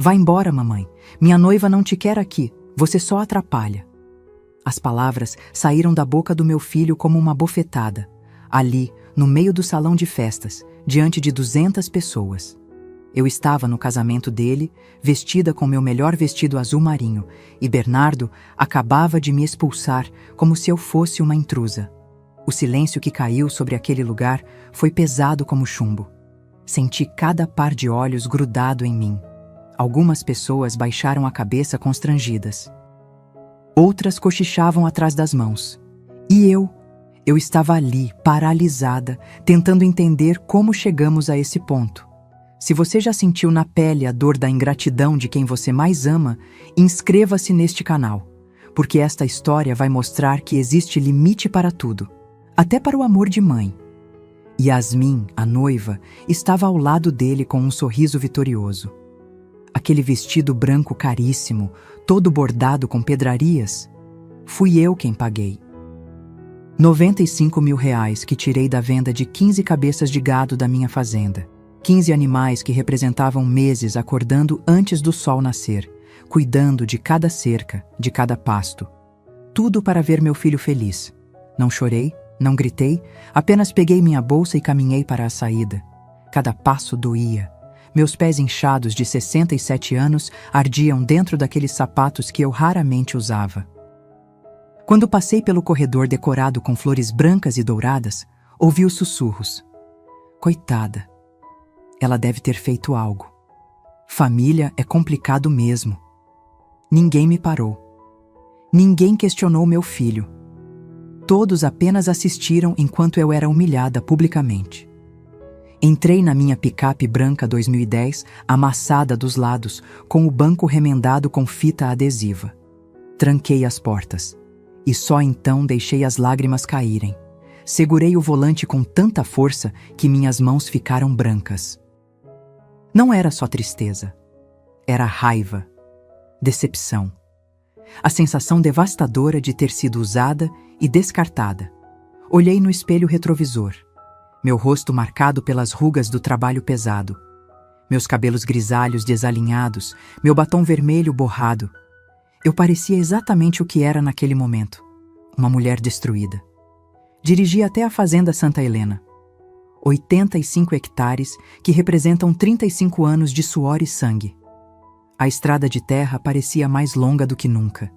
Vá embora, mamãe. Minha noiva não te quer aqui. Você só atrapalha. As palavras saíram da boca do meu filho como uma bofetada. Ali, no meio do salão de festas, diante de 200 pessoas. Eu estava no casamento dele, vestida com meu melhor vestido azul marinho, e Bernardo acabava de me expulsar como se eu fosse uma intrusa. O silêncio que caiu sobre aquele lugar foi pesado como chumbo. Senti cada par de olhos grudado em mim. Algumas pessoas baixaram a cabeça constrangidas. Outras cochichavam atrás das mãos. E eu estava ali, paralisada, tentando entender como chegamos a esse ponto. Se você já sentiu na pele a dor da ingratidão de quem você mais ama, inscreva-se neste canal, porque esta história vai mostrar que existe limite para tudo, até para o amor de mãe. Yasmin, a noiva, estava ao lado dele com um sorriso vitorioso. Aquele vestido branco caríssimo, todo bordado com pedrarias, fui eu quem paguei. R$ 95 mil que tirei da venda de 15 cabeças de gado da minha fazenda. 15 animais que representavam meses acordando antes do sol nascer, cuidando de cada cerca, de cada pasto. Tudo para ver meu filho feliz. Não chorei, não gritei, apenas peguei minha bolsa e caminhei para a saída. Cada passo doía. Meus pés inchados de 67 anos ardiam dentro daqueles sapatos que eu raramente usava. Quando passei pelo corredor decorado com flores brancas e douradas, ouvi os sussurros. Coitada. Ela deve ter feito algo. Família é complicado mesmo. Ninguém me parou. Ninguém questionou meu filho. Todos apenas assistiram enquanto eu era humilhada publicamente. Entrei na minha picape branca 2010, amassada dos lados, com o banco remendado com fita adesiva. Tranquei as portas. E só então deixei as lágrimas caírem. Segurei o volante com tanta força que minhas mãos ficaram brancas. Não era só tristeza. Era raiva, decepção. A sensação devastadora de ter sido usada e descartada. Olhei no espelho retrovisor. Meu rosto marcado pelas rugas do trabalho pesado. Meus cabelos grisalhos desalinhados, meu batom vermelho borrado. Eu parecia exatamente o que era naquele momento. Uma mulher destruída. Dirigi até a fazenda Santa Helena. 85 hectares que representam 35 anos de suor e sangue. A estrada de terra parecia mais longa do que nunca.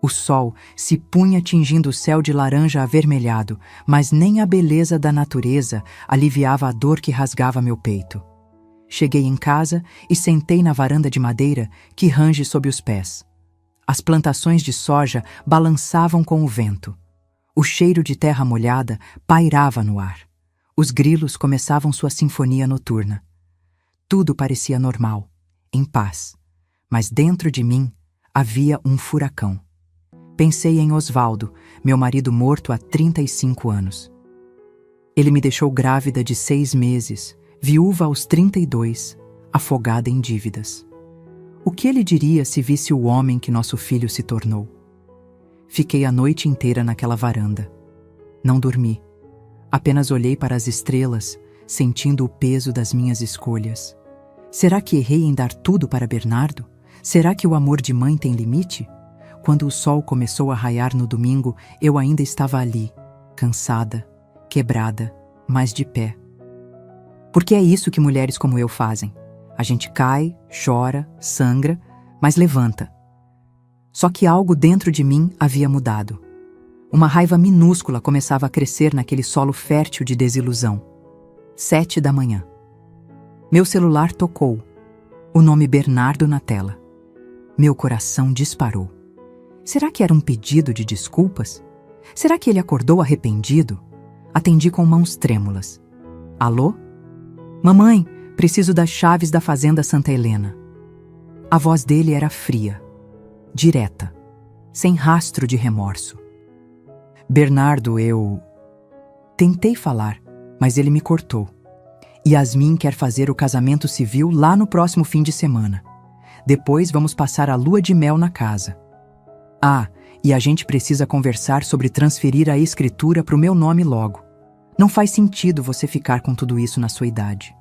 O sol se punha tingindo o céu de laranja avermelhado, mas nem a beleza da natureza aliviava a dor que rasgava meu peito. Cheguei em casa e sentei na varanda de madeira que range sob os pés. As plantações de soja balançavam com o vento. O cheiro de terra molhada pairava no ar. Os grilos começavam sua sinfonia noturna. Tudo parecia normal, em paz. Mas dentro de mim havia um furacão. Pensei em Osvaldo, meu marido morto há 35 anos. Ele me deixou grávida de 6 meses, viúva aos 32, afogada em dívidas. O que ele diria se visse o homem que nosso filho se tornou? Fiquei a noite inteira naquela varanda. Não dormi. Apenas olhei para as estrelas, sentindo o peso das minhas escolhas. Será que errei em dar tudo para Bernardo? Será que o amor de mãe tem limite? Quando o sol começou a raiar no domingo, eu ainda estava ali, cansada, quebrada, mas de pé. Porque é isso que mulheres como eu fazem. A gente cai, chora, sangra, mas levanta. Só que algo dentro de mim havia mudado. Uma raiva minúscula começava a crescer naquele solo fértil de desilusão. 7 da manhã. Meu celular tocou. O nome Bernardo na tela. Meu coração disparou. Será que era um pedido de desculpas? Será que ele acordou arrependido? Atendi com mãos trêmulas. Alô? Mamãe, preciso das chaves da fazenda Santa Helena. A voz dele era fria, direta, sem rastro de remorso. Bernardo, eu... Tentei falar, mas ele me cortou. Yasmin quer fazer o casamento civil lá no próximo fim de semana. Depois vamos passar a lua de mel na casa. Ah, e a gente precisa conversar sobre transferir a escritura para o meu nome logo. Não faz sentido você ficar com tudo isso na sua idade.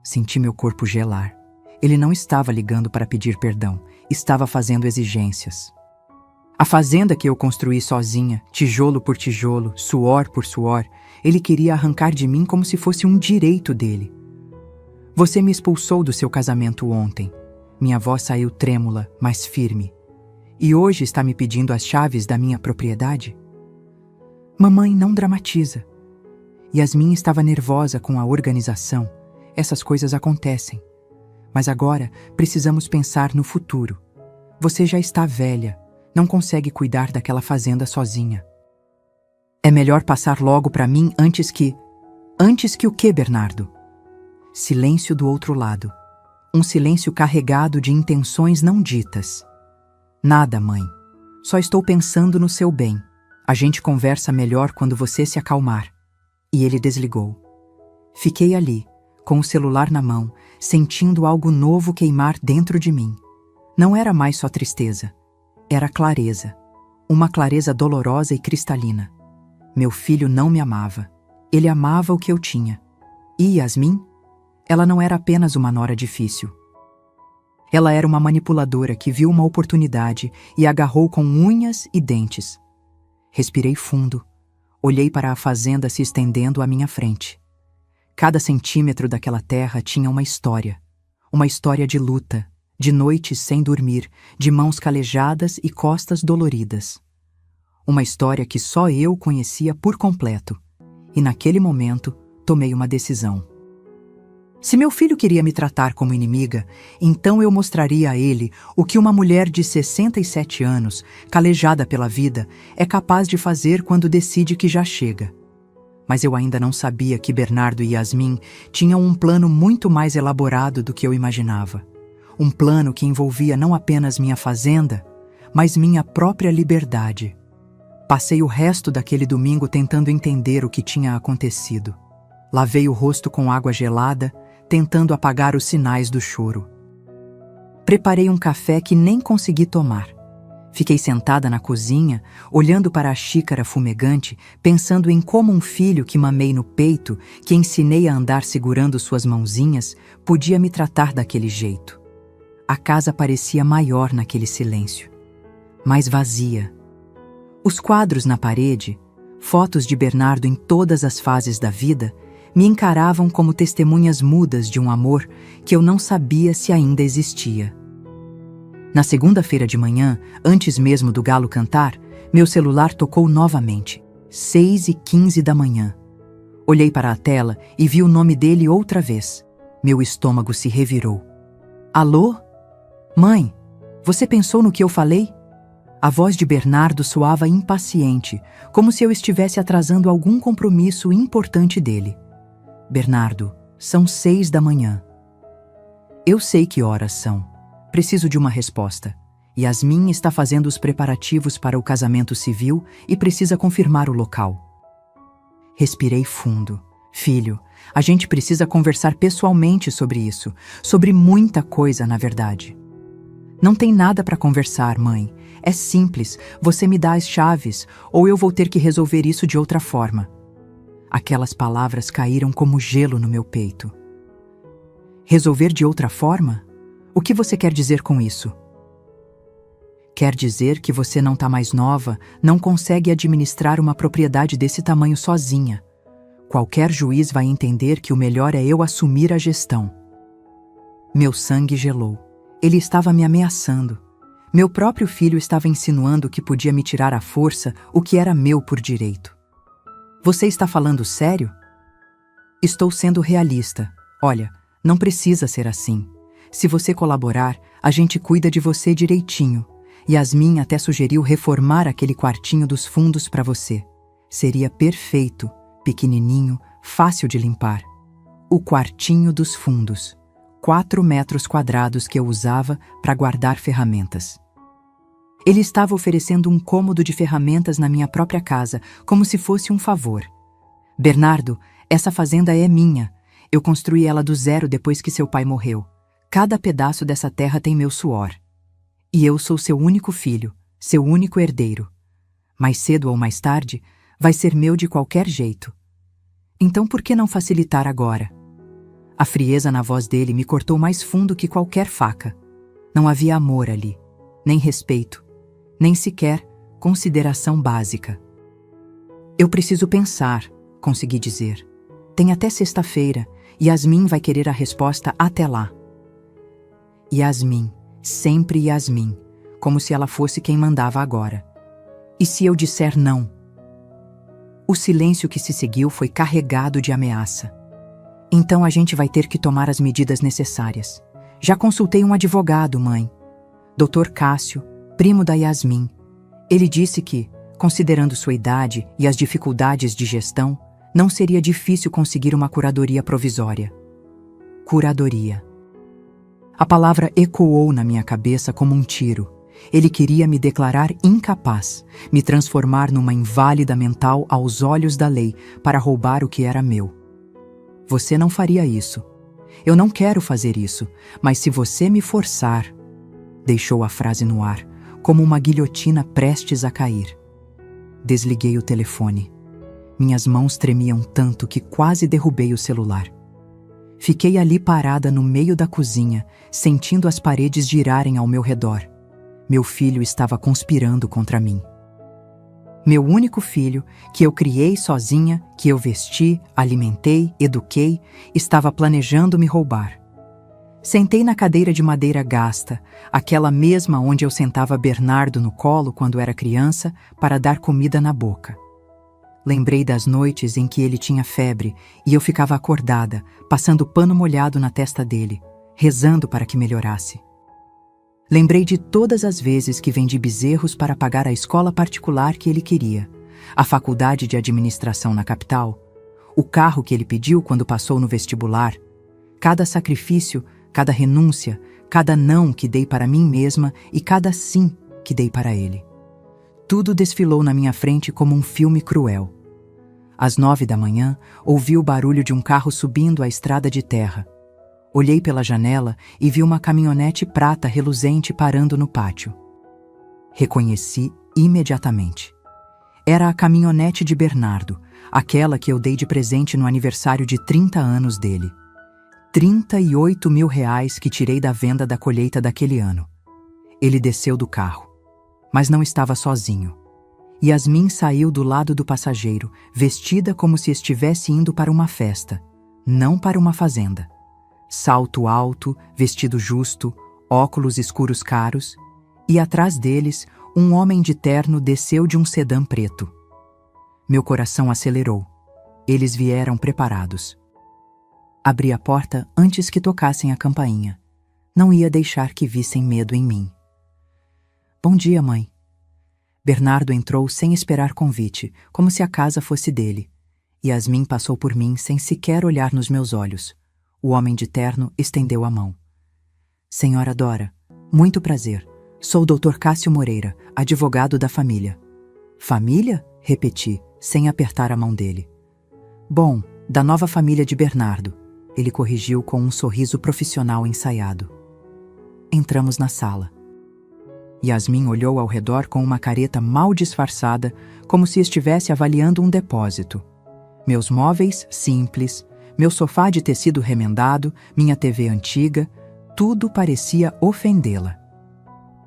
Senti meu corpo gelar. Ele não estava ligando para pedir perdão, estava fazendo exigências. A fazenda que eu construí sozinha, tijolo por tijolo, suor por suor, ele queria arrancar de mim como se fosse um direito dele. Você me expulsou do seu casamento ontem. Minha voz saiu trêmula, mas firme. E hoje está me pedindo as chaves da minha propriedade? Mamãe, não dramatiza. Yasmin estava nervosa com a organização. Essas coisas acontecem. Mas agora precisamos pensar no futuro. Você já está velha, não consegue cuidar daquela fazenda sozinha. É melhor passar logo para mim antes que... Antes que o quê, Bernardo? Silêncio do outro lado. Um silêncio carregado de intenções não ditas. Nada, mãe. Só estou pensando no seu bem. A gente conversa melhor quando você se acalmar. E ele desligou. Fiquei ali, com o celular na mão, sentindo algo novo queimar dentro de mim. Não era mais só tristeza. Era clareza. Uma clareza dolorosa e cristalina. Meu filho não me amava. Ele amava o que eu tinha. E Yasmin? Ela não era apenas uma nora difícil. Ela era uma manipuladora que viu uma oportunidade e agarrou com unhas e dentes. Respirei fundo. Olhei para a fazenda se estendendo à minha frente. Cada centímetro daquela terra tinha uma história. Uma história de luta, de noites sem dormir, de mãos calejadas e costas doloridas. Uma história que só eu conhecia por completo. E naquele momento, tomei uma decisão. Se meu filho queria me tratar como inimiga, então eu mostraria a ele o que uma mulher de 67 anos, calejada pela vida, é capaz de fazer quando decide que já chega. Mas eu ainda não sabia que Bernardo e Yasmin tinham um plano muito mais elaborado do que eu imaginava. Um plano que envolvia não apenas minha fazenda, mas minha própria liberdade. Passei o resto daquele domingo tentando entender o que tinha acontecido. Lavei o rosto com água gelada, tentando apagar os sinais do choro. Preparei um café que nem consegui tomar. Fiquei sentada na cozinha, olhando para a xícara fumegante, pensando em como um filho que mamei no peito, que ensinei a andar segurando suas mãozinhas, podia me tratar daquele jeito. A casa parecia maior naquele silêncio, mais vazia. Os quadros na parede, fotos de Bernardo em todas as fases da vida, me encaravam como testemunhas mudas de um amor que eu não sabia se ainda existia. Na segunda-feira de manhã, antes mesmo do galo cantar, meu celular tocou novamente. 6h15 da manhã. Olhei para a tela e vi o nome dele outra vez. Meu estômago se revirou. Alô? Mãe, você pensou no que eu falei? A voz de Bernardo soava impaciente, como se eu estivesse atrasando algum compromisso importante dele. Bernardo, são 6 da manhã. Eu sei que horas são. Preciso de uma resposta. Yasmin está fazendo os preparativos para o casamento civil e precisa confirmar o local. Respirei fundo. Filho, a gente precisa conversar pessoalmente sobre isso. Sobre muita coisa, na verdade. Não tem nada para conversar, mãe. É simples. Você me dá as chaves, ou eu vou ter que resolver isso de outra forma. Aquelas palavras caíram como gelo no meu peito. Resolver de outra forma? O que você quer dizer com isso? Quer dizer que você não está mais nova, não consegue administrar uma propriedade desse tamanho sozinha. Qualquer juiz vai entender que o melhor é eu assumir a gestão. Meu sangue gelou. Ele estava me ameaçando. Meu próprio filho estava insinuando que podia me tirar à força o que era meu por direito. Você está falando sério? Estou sendo realista. Olha, não precisa ser assim. Se você colaborar, a gente cuida de você direitinho. Yasmin até sugeriu reformar aquele quartinho dos fundos para você. Seria perfeito, pequenininho, fácil de limpar. O quartinho dos fundos. 4 metros quadrados que eu usava para guardar ferramentas. Ele estava oferecendo um cômodo de ferramentas na minha própria casa, como se fosse um favor. Bernardo, essa fazenda é minha. Eu construí ela do zero depois que seu pai morreu. Cada pedaço dessa terra tem meu suor. E eu sou seu único filho, seu único herdeiro. Mais cedo ou mais tarde, vai ser meu de qualquer jeito. Então por que não facilitar agora? A frieza na voz dele me cortou mais fundo que qualquer faca. Não havia amor ali, nem respeito, nem sequer consideração básica. Eu preciso pensar, consegui dizer. Tem até sexta-feira, e Yasmin vai querer a resposta até lá. Yasmin, sempre Yasmin, como se ela fosse quem mandava agora. E se eu disser não? O silêncio que se seguiu foi carregado de ameaça. Então a gente vai ter que tomar as medidas necessárias. Já consultei um advogado, mãe. Dr. Cássio, primo da Yasmin. Ele disse que, considerando sua idade e as dificuldades de gestão, não seria difícil conseguir uma curadoria provisória. Curadoria. A palavra ecoou na minha cabeça como um tiro. Ele queria me declarar incapaz, me transformar numa inválida mental aos olhos da lei para roubar o que era meu. Você não faria isso. Eu não quero fazer isso, mas se você me forçar... Deixou a frase no ar, como uma guilhotina prestes a cair. Desliguei o telefone. Minhas mãos tremiam tanto que quase derrubei o celular. Fiquei ali parada no meio da cozinha, sentindo as paredes girarem ao meu redor. Meu filho estava conspirando contra mim. Meu único filho, que eu criei sozinha, que eu vesti, alimentei, eduquei, estava planejando me roubar. Sentei na cadeira de madeira gasta, aquela mesma onde eu sentava Bernardo no colo quando era criança, para dar comida na boca. Lembrei das noites em que ele tinha febre e eu ficava acordada, passando pano molhado na testa dele, rezando para que melhorasse. Lembrei de todas as vezes que vendi bezerros para pagar a escola particular que ele queria, a faculdade de administração na capital, o carro que ele pediu quando passou no vestibular, cada sacrifício, cada renúncia, cada não que dei para mim mesma e cada sim que dei para ele. Tudo desfilou na minha frente como um filme cruel. Às 9 da manhã, ouvi o barulho de um carro subindo a estrada de terra. Olhei pela janela e vi uma caminhonete prata reluzente parando no pátio. Reconheci imediatamente. Era a caminhonete de Bernardo, aquela que eu dei de presente no aniversário de 30 anos dele. 38 mil reais que tirei da venda da colheita daquele ano. Ele desceu do carro, mas não estava sozinho. Yasmin saiu do lado do passageiro, vestida como se estivesse indo para uma festa, não para uma fazenda. Salto alto, vestido justo, óculos escuros caros, e atrás deles, um homem de terno desceu de um sedã preto. Meu coração acelerou. Eles vieram preparados. Abri a porta antes que tocassem a campainha. Não ia deixar que vissem medo em mim. Bom dia, mãe. Bernardo entrou sem esperar convite, como se a casa fosse dele. Yasmin passou por mim sem sequer olhar nos meus olhos. O homem de terno estendeu a mão. Senhora Dora, muito prazer. Sou o Dr. Cássio Moreira, advogado da família. Família? Repeti, sem apertar a mão dele. Bom, da nova família de Bernardo. Ele corrigiu com um sorriso profissional ensaiado. Entramos na sala. Yasmin olhou ao redor com uma careta mal disfarçada, como se estivesse avaliando um depósito. Meus móveis, simples, meu sofá de tecido remendado, minha TV antiga, tudo parecia ofendê-la.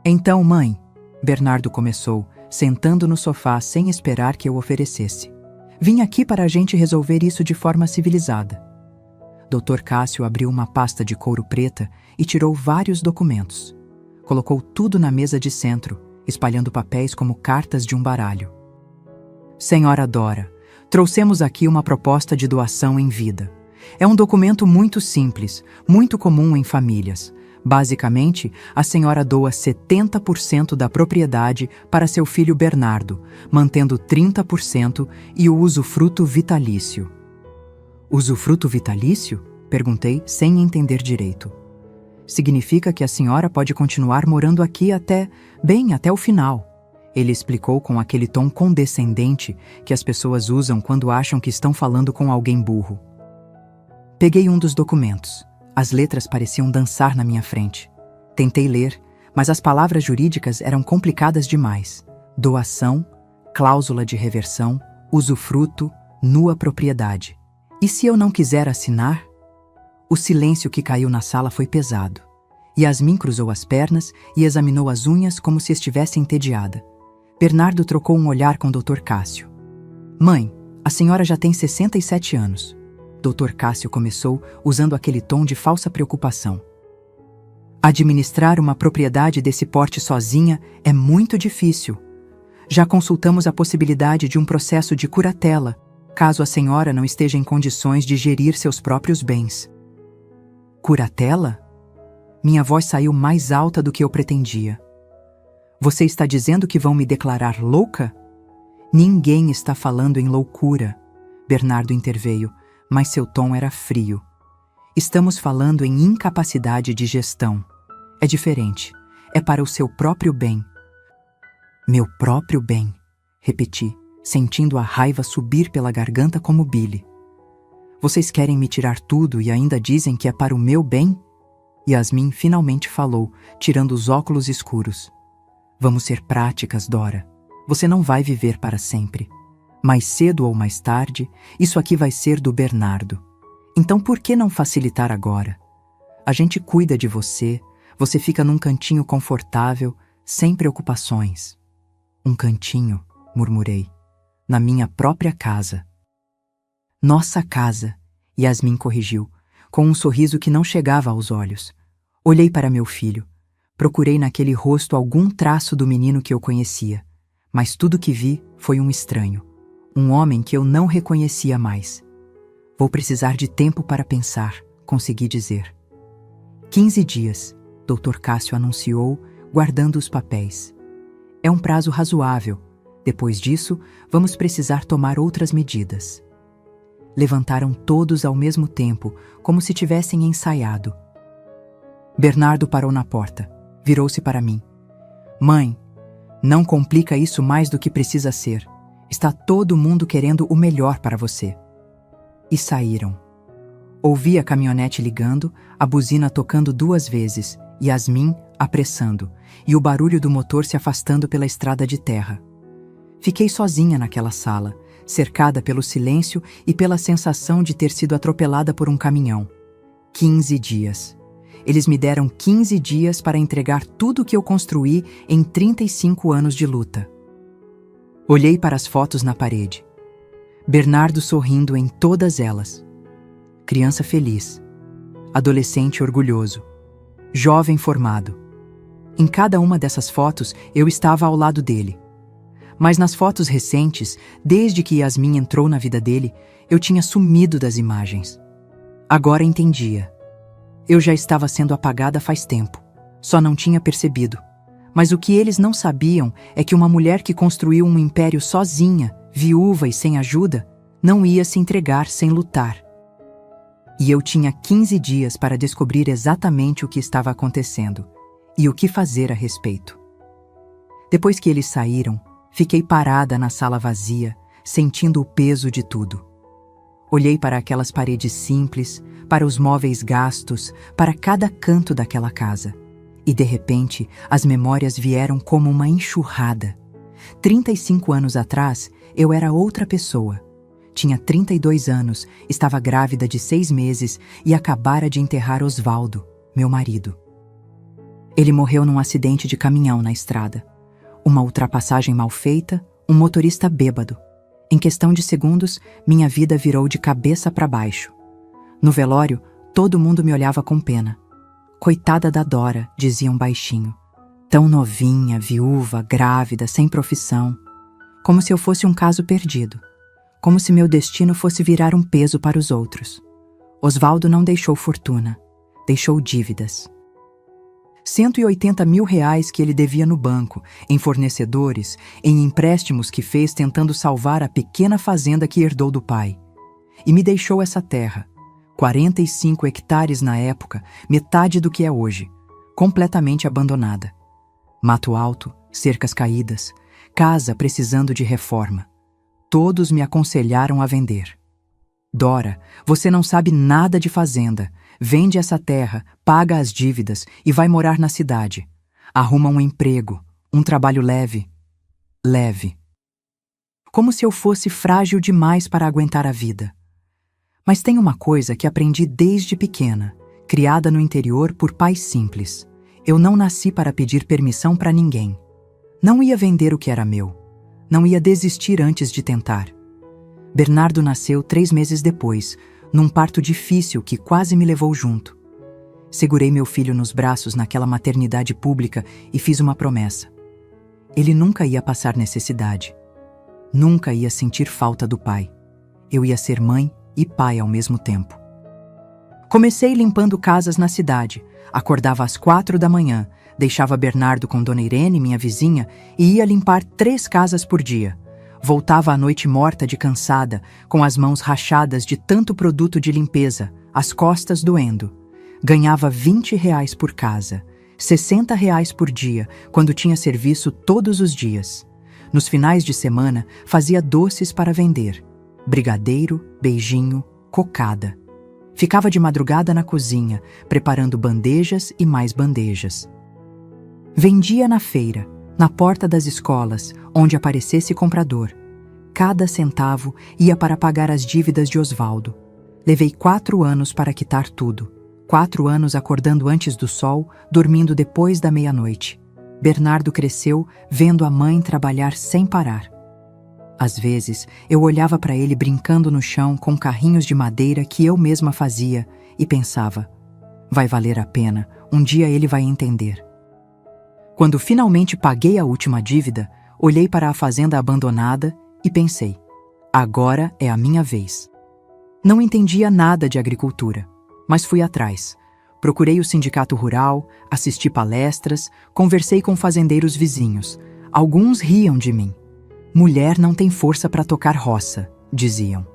Então, mãe, Bernardo começou, sentando no sofá sem esperar que eu oferecesse. Vim aqui para a gente resolver isso de forma civilizada. Dr. Cássio abriu uma pasta de couro preta e tirou vários documentos. Colocou tudo na mesa de centro, espalhando papéis como cartas de um baralho. Senhora Dora, trouxemos aqui uma proposta de doação em vida. É um documento muito simples, muito comum em famílias. Basicamente, a senhora doa 70% da propriedade para seu filho Bernardo, mantendo 30% e o usufruto vitalício. Usufruto vitalício? Perguntei, sem entender direito. Significa que a senhora pode continuar morando aqui até o final. Ele explicou com aquele tom condescendente que as pessoas usam quando acham que estão falando com alguém burro. Peguei um dos documentos. As letras pareciam dançar na minha frente. Tentei ler, mas as palavras jurídicas eram complicadas demais. Doação, cláusula de reversão, usufruto, nua propriedade. E se eu não quiser assinar? O silêncio que caiu na sala foi pesado. Yasmin cruzou as pernas e examinou as unhas como se estivesse entediada. Bernardo trocou um olhar com Dr. Cássio. Mãe, a senhora já tem 67 anos. Dr. Cássio começou usando aquele tom de falsa preocupação. Administrar uma propriedade desse porte sozinha é muito difícil. Já consultamos a possibilidade de um processo de curatela, caso a senhora não esteja em condições de gerir seus próprios bens. Curatela? Minha voz saiu mais alta do que eu pretendia. Você está dizendo que vão me declarar louca? Ninguém está falando em loucura. Bernardo interveio, mas seu tom era frio. Estamos falando em incapacidade de gestão. É diferente. É para o seu próprio bem. Meu próprio bem, repeti, sentindo a raiva subir pela garganta como bile. Vocês querem me tirar tudo e ainda dizem que é para o meu bem? Yasmin finalmente falou, tirando os óculos escuros. Vamos ser práticas, Dora. Você não vai viver para sempre. Mais cedo ou mais tarde, isso aqui vai ser do Bernardo. Então por que não facilitar agora? A gente cuida de você, você fica num cantinho confortável, sem preocupações. Um cantinho, murmurei, na minha própria casa. Nossa casa, Yasmin corrigiu, com um sorriso que não chegava aos olhos. Olhei para meu filho. Procurei naquele rosto algum traço do menino que eu conhecia, mas tudo que vi foi um estranho, um homem que eu não reconhecia mais. Vou precisar de tempo para pensar, consegui dizer. 15 dias, Dr. Cássio anunciou, guardando os papéis. É um prazo razoável. Depois disso, vamos precisar tomar outras medidas. Levantaram todos ao mesmo tempo, como se tivessem ensaiado. Bernardo parou na porta. Virou-se para mim. Mãe, não complica isso mais do que precisa ser. Está todo mundo querendo o melhor para você. E saíram. Ouvi a caminhonete ligando, a buzina tocando 2 vezes, Yasmin apressando, e o barulho do motor se afastando pela estrada de terra. Fiquei sozinha naquela sala, cercada pelo silêncio e pela sensação de ter sido atropelada por um caminhão. 15 dias. Eles me deram 15 dias para entregar tudo o que eu construí em 35 anos de luta. Olhei para as fotos na parede. Bernardo sorrindo em todas elas. Criança feliz. Adolescente orgulhoso. Jovem formado. Em cada uma dessas fotos eu estava ao lado dele. Mas nas fotos recentes, desde que Yasmin entrou na vida dele, eu tinha sumido das imagens. Agora entendia. Eu já estava sendo apagada faz tempo. Só não tinha percebido. Mas o que eles não sabiam é que uma mulher que construiu um império sozinha, viúva e sem ajuda, não ia se entregar sem lutar. E eu tinha 15 dias para descobrir exatamente o que estava acontecendo e o que fazer a respeito. Depois que eles saíram, fiquei parada na sala vazia, sentindo o peso de tudo. Olhei para aquelas paredes simples, para os móveis gastos, para cada canto daquela casa. E, de repente, as memórias vieram como uma enxurrada. 35 anos atrás, eu era outra pessoa. Tinha 32 anos, estava grávida de 6 meses e acabara de enterrar Osvaldo, meu marido. Ele morreu num acidente de caminhão na estrada. Uma ultrapassagem mal feita, um motorista bêbado. Em questão de segundos, minha vida virou de cabeça para baixo. No velório, todo mundo me olhava com pena. Coitada da Dora, diziam baixinho. Tão novinha, viúva, grávida, sem profissão. Como se eu fosse um caso perdido. Como se meu destino fosse virar um peso para os outros. Osvaldo não deixou fortuna. Deixou dívidas. 180 mil reais que ele devia no banco, em fornecedores, em empréstimos que fez tentando salvar a pequena fazenda que herdou do pai. E me deixou essa terra, 45 hectares na época, metade do que é hoje, completamente abandonada. Mato alto, cercas caídas, casa precisando de reforma. Todos me aconselharam a vender. Dora, você não sabe nada de fazenda. Vende essa terra, paga as dívidas e vai morar na cidade. Arruma um emprego, um trabalho leve. Leve. Como se eu fosse frágil demais para aguentar a vida. Mas tem uma coisa que aprendi desde pequena, criada no interior por pais simples. Eu não nasci para pedir permissão para ninguém. Não ia vender o que era meu. Não ia desistir antes de tentar. Bernardo nasceu 3 meses depois, num parto difícil que quase me levou junto. Segurei meu filho nos braços naquela maternidade pública e fiz uma promessa. Ele nunca ia passar necessidade. Nunca ia sentir falta do pai. Eu ia ser mãe e pai ao mesmo tempo. Comecei limpando casas na cidade. Acordava às 4 da manhã, deixava Bernardo com Dona Irene, minha vizinha, e ia limpar 3 casas por dia. Voltava à noite morta de cansada, com as mãos rachadas de tanto produto de limpeza, as costas doendo. Ganhava R$ 20 por casa, R$ 60 por dia, quando tinha serviço todos os dias. Nos finais de semana, fazia doces para vender. Brigadeiro, beijinho, cocada. Ficava de madrugada na cozinha, preparando bandejas e mais bandejas. Vendia na feira, na porta das escolas, onde aparecesse comprador. Cada centavo ia para pagar as dívidas de Osvaldo. Levei 4 anos para quitar tudo. 4 anos acordando antes do sol, dormindo depois da meia-noite. Bernardo cresceu vendo a mãe trabalhar sem parar. Às vezes, eu olhava para ele brincando no chão com carrinhos de madeira que eu mesma fazia e pensava, vai valer a pena, um dia ele vai entender. Quando finalmente paguei a última dívida, olhei para a fazenda abandonada e pensei, agora é a minha vez. Não entendia nada de agricultura, mas fui atrás. Procurei o sindicato rural, assisti palestras, conversei com fazendeiros vizinhos. Alguns riam de mim. Mulher não tem força para tocar roça, diziam.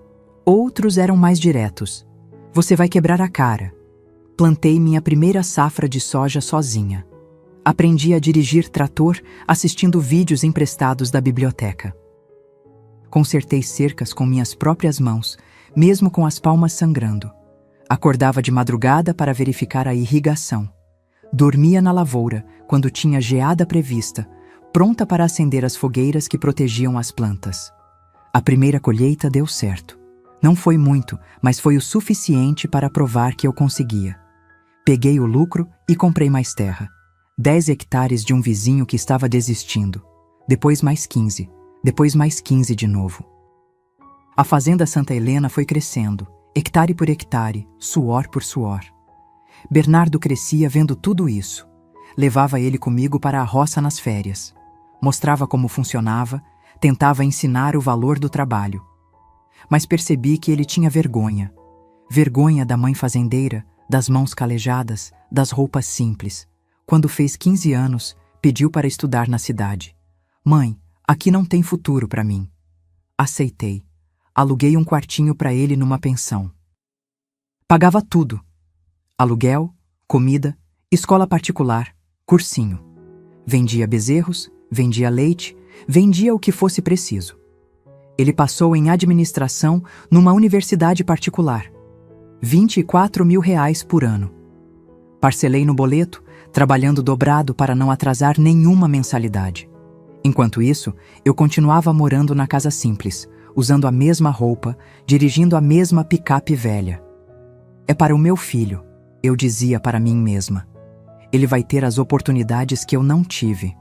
Outros eram mais diretos. Você vai quebrar a cara. Plantei minha primeira safra de soja sozinha. Aprendi a dirigir trator assistindo vídeos emprestados da biblioteca. Consertei cercas com minhas próprias mãos, mesmo com as palmas sangrando. Acordava de madrugada para verificar a irrigação. Dormia na lavoura quando tinha geada prevista, pronta para acender as fogueiras que protegiam as plantas. A primeira colheita deu certo. Não foi muito, mas foi o suficiente para provar que eu conseguia. Peguei o lucro e comprei mais terra. 10 hectares de um vizinho que estava desistindo. Depois mais 15. Depois mais 15 de novo. A fazenda Santa Helena foi crescendo, hectare por hectare, suor por suor. Bernardo crescia vendo tudo isso. Levava ele comigo para a roça nas férias. Mostrava como funcionava, tentava ensinar o valor do trabalho. Mas percebi que ele tinha vergonha. Vergonha da mãe fazendeira, das mãos calejadas, das roupas simples. Quando fez 15 anos, pediu para estudar na cidade. Mãe, aqui não tem futuro para mim. Aceitei. Aluguei um quartinho para ele numa pensão. Pagava tudo. Aluguel, comida, escola particular, cursinho. Vendia bezerros, vendia leite, vendia o que fosse preciso. Ele passou em administração numa universidade particular. R$ 24.000 por ano. Parcelei no boleto, trabalhando dobrado para não atrasar nenhuma mensalidade. Enquanto isso, eu continuava morando na casa simples, usando a mesma roupa, dirigindo a mesma picape velha. É para o meu filho, eu dizia para mim mesma. Ele vai ter as oportunidades que eu não tive.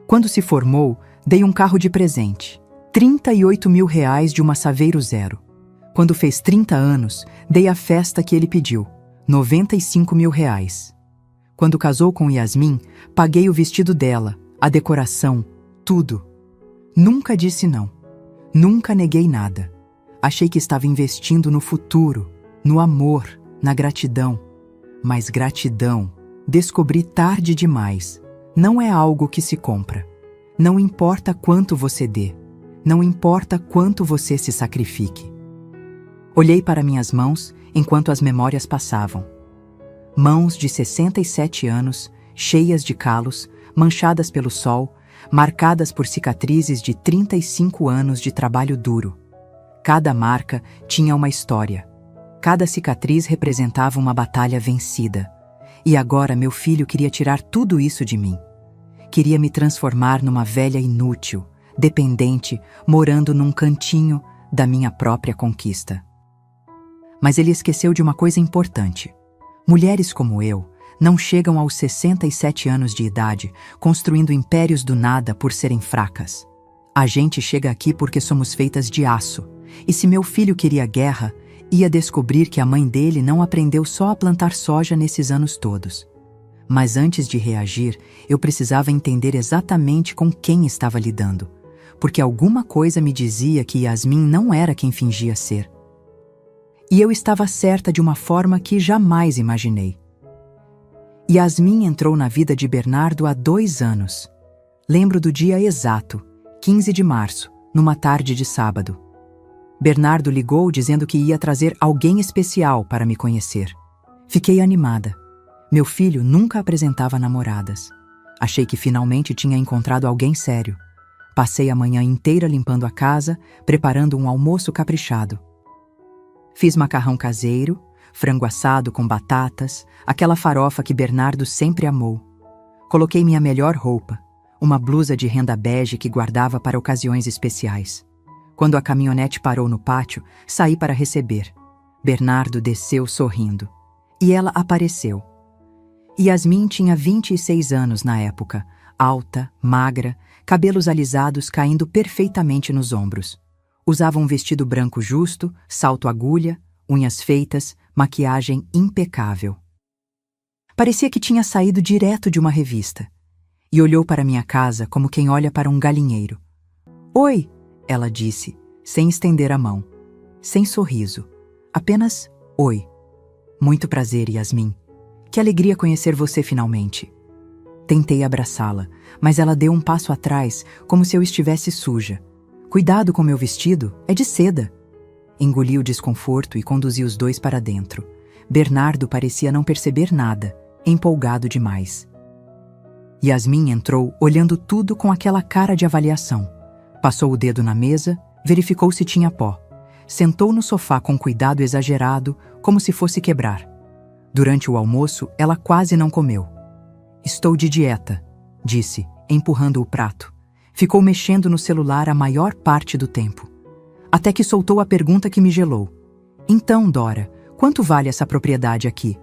Quando se formou, dei um carro de presente. R$ 38.000 de uma Saveiro Zero. Quando fez 30 anos, dei a festa que ele pediu. R$ 95.000. Quando casou com Yasmin, paguei o vestido dela, a decoração, tudo. Nunca disse não. Nunca neguei nada. Achei que estava investindo no futuro, no amor, na gratidão. Mas gratidão, descobri tarde demais. Não é algo que se compra. Não importa quanto você dê. Não importa quanto você se sacrifique. Olhei para minhas mãos enquanto as memórias passavam. Mãos de 67 anos, cheias de calos, manchadas pelo sol, marcadas por cicatrizes de 35 anos de trabalho duro. Cada marca tinha uma história. Cada cicatriz representava uma batalha vencida. E agora meu filho queria tirar tudo isso de mim. Queria me transformar numa velha inútil, dependente, morando num cantinho da minha própria conquista. Mas ele esqueceu de uma coisa importante. Mulheres como eu não chegam aos 67 anos de idade construindo impérios do nada por serem fracas. A gente chega aqui porque somos feitas de aço. E se meu filho queria guerra, ia descobrir que a mãe dele não aprendeu só a plantar soja nesses anos todos. Mas antes de reagir, eu precisava entender exatamente com quem estava lidando, porque alguma coisa me dizia que Yasmin não era quem fingia ser. E eu estava certa de uma forma que jamais imaginei. Yasmin entrou na vida de Bernardo há 2 anos. Lembro do dia exato, 15 de março, numa tarde de sábado. Bernardo ligou dizendo que ia trazer alguém especial para me conhecer. Fiquei animada. Meu filho nunca apresentava namoradas. Achei que finalmente tinha encontrado alguém sério. Passei a manhã inteira limpando a casa, preparando um almoço caprichado. Fiz macarrão caseiro, frango assado com batatas, aquela farofa que Bernardo sempre amou. Coloquei minha melhor roupa, uma blusa de renda bege que guardava para ocasiões especiais. Quando a caminhonete parou no pátio, saí para receber. Bernardo desceu sorrindo. E ela apareceu. Yasmin tinha 26 anos na época, alta, magra, cabelos alisados caindo perfeitamente nos ombros. Usava um vestido branco justo, salto agulha, unhas feitas, maquiagem impecável. Parecia que tinha saído direto de uma revista. E olhou para minha casa como quem olha para um galinheiro. "Oi!", ela disse, sem estender a mão. Sem sorriso. Apenas "oi". "Muito prazer, Yasmin. Que alegria conhecer você finalmente." Tentei abraçá-la, mas ela deu um passo atrás, como se eu estivesse suja. "Cuidado com meu vestido, é de seda." Engoli o desconforto e conduzi os dois para dentro. Bernardo parecia não perceber nada, empolgado demais. Yasmin entrou olhando tudo com aquela cara de avaliação. Passou o dedo na mesa, verificou se tinha pó. Sentou no sofá com cuidado exagerado, como se fosse quebrar. Durante o almoço, ela quase não comeu. "Estou de dieta", disse, empurrando o prato. Ficou mexendo no celular a maior parte do tempo. Até que soltou a pergunta que me gelou. "Então, Dora, quanto vale essa propriedade aqui?"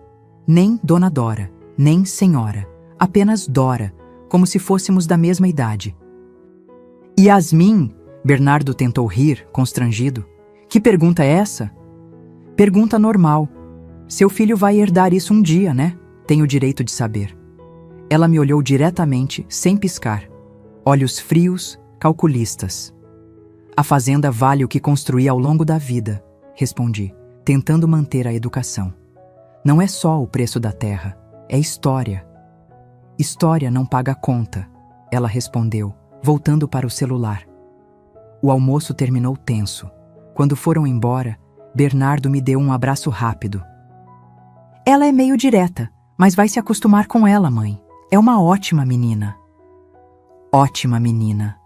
Nem Dona Dora, nem Senhora. Apenas Dora, como se fôssemos da mesma idade. "Yasmin", Bernardo tentou rir, constrangido. "Que pergunta é essa?" "Pergunta normal. Seu filho vai herdar isso um dia, né? Tenho o direito de saber." Ela me olhou diretamente, sem piscar. Olhos frios, calculistas. "A fazenda vale o que construí ao longo da vida", respondi, tentando manter a educação. "Não é só o preço da terra, é história." "História não paga conta", ela respondeu, voltando para o celular. O almoço terminou tenso. Quando foram embora, Bernardo me deu um abraço rápido. "Ela é meio direta, mas vai se acostumar com ela, mãe. É uma ótima menina." Ótima menina.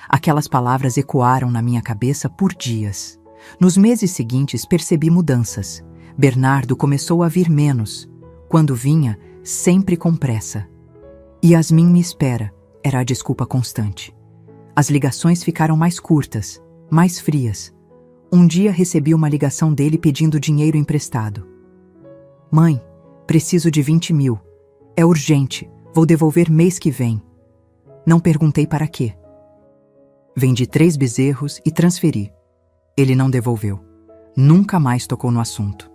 Aquelas palavras ecoaram na minha cabeça por dias. Nos meses seguintes percebi mudanças. Bernardo começou a vir menos. Quando vinha, sempre com pressa. "Yasmin me espera", era a desculpa constante. As ligações ficaram mais curtas, mais frias. Um dia recebi uma ligação dele pedindo dinheiro emprestado. "Mãe, preciso de 20 mil. É urgente, vou devolver mês que vem." Não perguntei para quê. Vendi 3 bezerros e transferi. Ele não devolveu. Nunca mais tocou no assunto.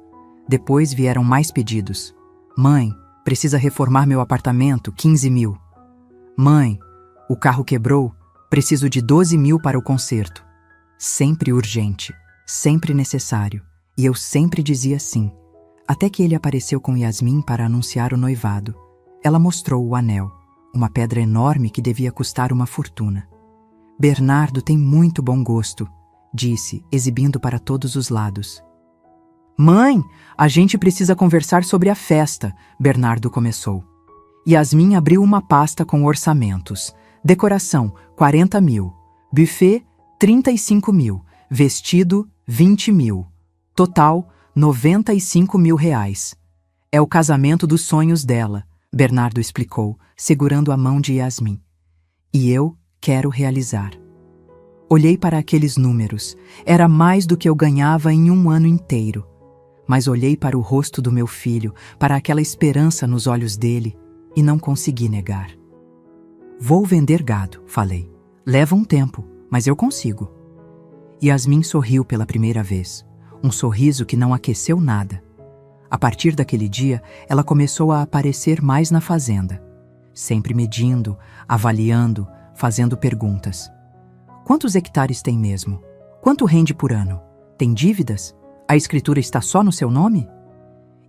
Depois vieram mais pedidos. "Mãe, precisa reformar meu apartamento, 15 mil. Mãe, o carro quebrou, preciso de 12 mil para o conserto." Sempre urgente, sempre necessário, e eu sempre dizia sim. Até que ele apareceu com Yasmin para anunciar o noivado. Ela mostrou o anel, uma pedra enorme que devia custar uma fortuna. "Bernardo tem muito bom gosto", disse, exibindo para todos os lados. "Mãe, a gente precisa conversar sobre a festa", Bernardo começou. Yasmin abriu uma pasta com orçamentos. Decoração, 40 mil. Buffet, 35 mil. Vestido, 20 mil. Total, 95 mil reais. "É o casamento dos sonhos dela", Bernardo explicou, segurando a mão de Yasmin. "E eu quero realizar." Olhei para aqueles números. Era mais do que eu ganhava em um ano inteiro. mas olhei para o rosto do meu filho, para aquela esperança nos olhos dele, e não consegui negar. Vou vender gado, falei. Leva um tempo, mas eu consigo. Yasmin sorriu pela primeira vez, um sorriso que não aqueceu nada. A partir daquele dia, ela começou a aparecer mais na fazenda, sempre medindo, avaliando, fazendo perguntas. Quantos hectares tem mesmo? Quanto rende por ano? Tem dívidas? A escritura está só no seu nome?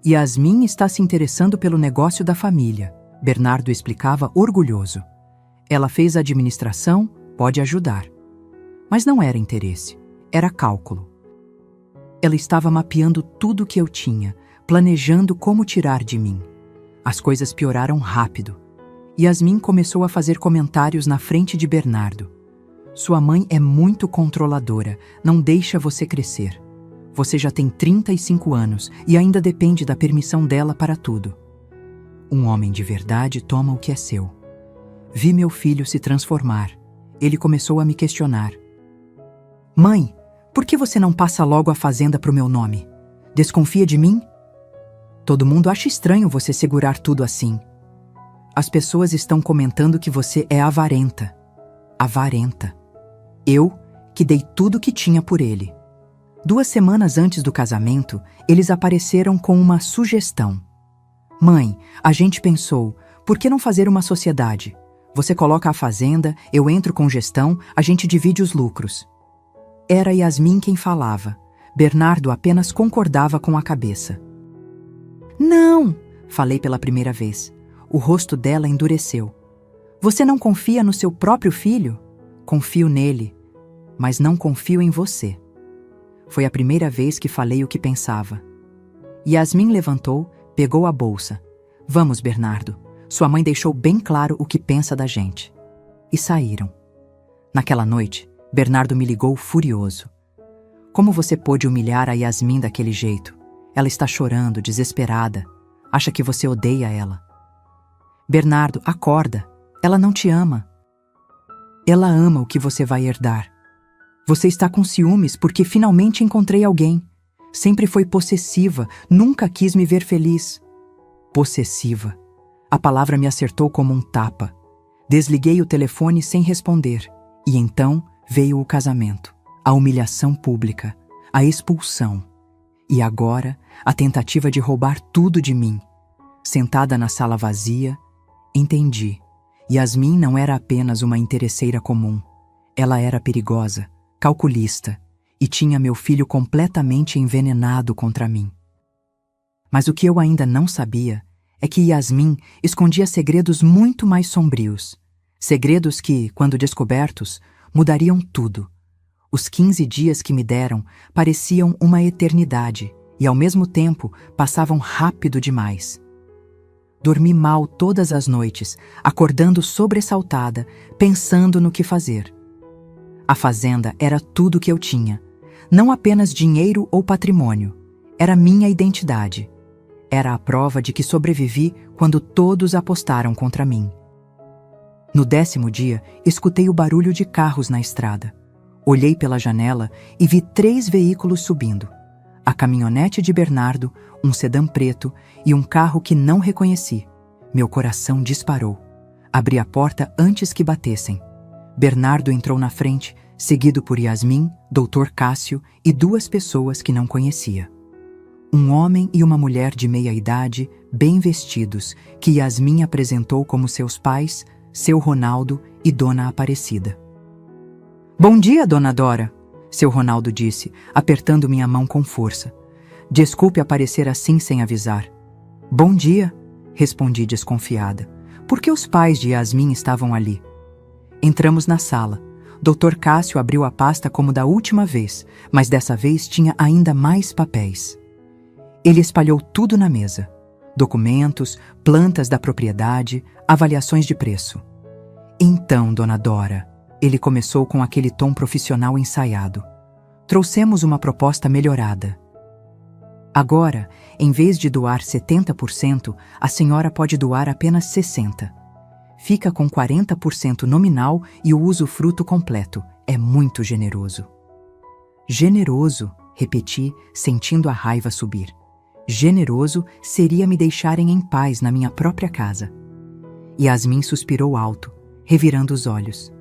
Yasmin está se interessando pelo negócio da família, Bernardo explicava orgulhoso. Ela fez administração, pode ajudar. Mas não era interesse, era cálculo. Ela estava mapeando tudo o que eu tinha, planejando como tirar de mim. As coisas pioraram rápido. Yasmin começou a fazer comentários na frente de Bernardo. Sua mãe é muito controladora, não deixa você crescer. Você já tem 35 anos e ainda depende da permissão dela para tudo. Um homem de verdade toma o que é seu. Vi meu filho se transformar. Ele começou a me questionar. Mãe, por que você não passa logo a fazenda para o meu nome? Desconfia de mim? Todo mundo acha estranho você segurar tudo assim. As pessoas estão comentando que você é avarenta. Avarenta. Eu, que dei tudo que tinha por ele. 2 semanas antes do casamento, eles apareceram com uma sugestão. Mãe, a gente pensou, por que não fazer uma sociedade? Você coloca a fazenda, eu entro com gestão, a gente divide os lucros. Era Yasmin quem falava. Bernardo apenas concordava com a cabeça. Não, falei pela primeira vez. O rosto dela endureceu. Você não confia no seu próprio filho? Confio nele, mas não confio em você. Foi a primeira vez que falei o que pensava. Yasmin levantou, pegou a bolsa. Vamos, Bernardo. Sua mãe deixou bem claro o que pensa da gente. E saíram. Naquela noite, Bernardo me ligou furioso. Como você pôde humilhar a Yasmin daquele jeito? Ela está chorando, desesperada. Acha que você odeia ela. Bernardo, acorda. Ela não te ama. Ela ama o que você vai herdar. Você está com ciúmes porque finalmente encontrei alguém. Sempre foi possessiva, nunca quis me ver feliz. Possessiva. A palavra me acertou como um tapa. Desliguei o telefone sem responder. E então veio o casamento, a humilhação pública, a expulsão. E agora, a tentativa de roubar tudo de mim. Sentada na sala vazia, entendi. Yasmin não era apenas uma interesseira comum. Ela era perigosa, calculista, e tinha meu filho completamente envenenado contra mim. Mas o que eu ainda não sabia é que Yasmin escondia segredos muito mais sombrios. Segredos que, quando descobertos, mudariam tudo. Os 15 dias que me deram pareciam uma eternidade e, ao mesmo tempo, passavam rápido demais. Dormi mal todas as noites, acordando sobressaltada, pensando no que fazer. A fazenda era tudo que eu tinha. Não apenas dinheiro ou patrimônio. Era minha identidade. Era a prova de que sobrevivi quando todos apostaram contra mim. No 10º dia, escutei o barulho de carros na estrada. Olhei pela janela e vi 3 veículos subindo. A caminhonete de Bernardo, um sedã preto e um carro que não reconheci. Meu coração disparou. Abri a porta antes que batessem. Bernardo entrou na frente, seguido por Yasmin, Dr. Cássio e 2 pessoas que não conhecia. Um homem e uma mulher de meia-idade, bem vestidos, que Yasmin apresentou como seus pais, seu Ronaldo e Dona Aparecida. Bom dia, Dona Dora, seu Ronaldo disse, apertando minha mão com força. Desculpe aparecer assim sem avisar. Bom dia, respondi desconfiada. Por que os pais de Yasmin estavam ali? Entramos na sala. Dr. Cássio abriu a pasta como da última vez, mas dessa vez tinha ainda mais papéis. Ele espalhou tudo na mesa. Documentos, plantas da propriedade, avaliações de preço. Então, Dona Dora, ele começou com aquele tom profissional ensaiado. Trouxemos uma proposta melhorada. Agora, em vez de doar 70%, a senhora pode doar apenas 60%. Fica com 40% nominal e o usufruto completo. É muito generoso. Generoso, repeti, sentindo a raiva subir. Generoso seria me deixarem em paz na minha própria casa. Yasmin suspirou alto, revirando os olhos.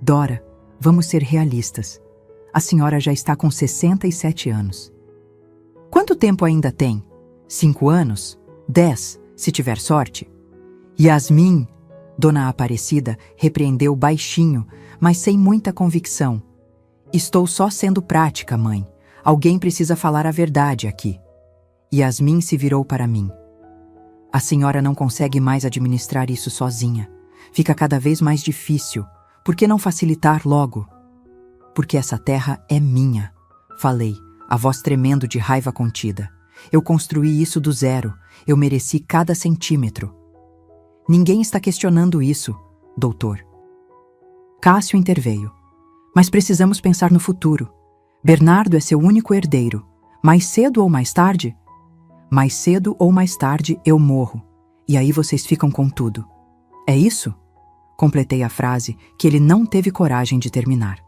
Dora, vamos ser realistas. A senhora já está com 67 anos. Quanto tempo ainda tem? 5 anos? 10, se tiver sorte? Yasmin, Dona Aparecida repreendeu baixinho, mas sem muita convicção. Estou só sendo prática, mãe. Alguém precisa falar a verdade aqui. Yasmin se virou para mim. A senhora não consegue mais administrar isso sozinha. Fica cada vez mais difícil. Por que não facilitar logo? Porque essa terra é minha, falei, a voz tremendo de raiva contida. Eu construí isso do zero. Eu mereci cada centímetro. Ninguém está questionando isso, doutor. Cássio interveio. Mas precisamos pensar no futuro. Bernardo é seu único herdeiro. Mais cedo ou mais tarde? Mais cedo ou mais tarde eu morro. E aí vocês ficam com tudo. É isso? Completei a frase que ele não teve coragem de terminar.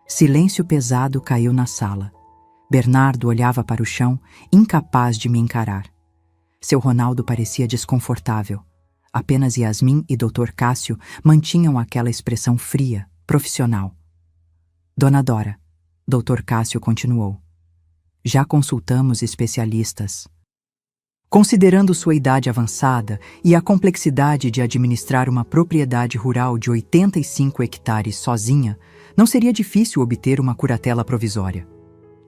Silêncio pesado caiu na sala. Bernardo olhava para o chão, incapaz de me encarar. Seu Ronaldo parecia desconfortável. Apenas Yasmin e Dr. Cássio mantinham aquela expressão fria, profissional. Dona Dora, Dr. Cássio continuou. Já consultamos especialistas. Considerando sua idade avançada e a complexidade de administrar uma propriedade rural de 85 hectares sozinha, não seria difícil obter uma curatela provisória.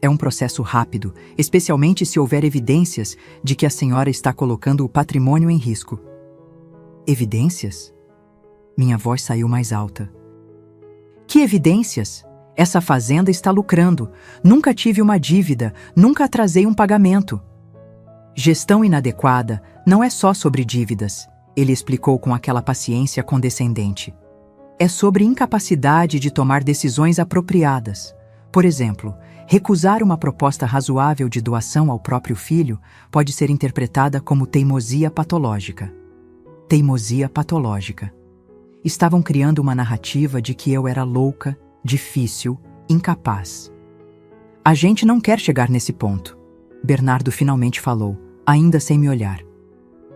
É um processo rápido, especialmente se houver evidências de que a senhora está colocando o patrimônio em risco. Evidências? Minha voz saiu mais alta. Que evidências? Essa fazenda está lucrando. Nunca tive uma dívida, nunca atrasei um pagamento. Gestão inadequada não é só sobre dívidas, ele explicou com aquela paciência condescendente. É sobre incapacidade de tomar decisões apropriadas. Por exemplo, recusar uma proposta razoável de doação ao próprio filho pode ser interpretada como teimosia patológica. Teimosia patológica. Estavam criando uma narrativa de que eu era louca, difícil, incapaz. A gente não quer chegar nesse ponto. Bernardo finalmente falou, ainda sem me olhar.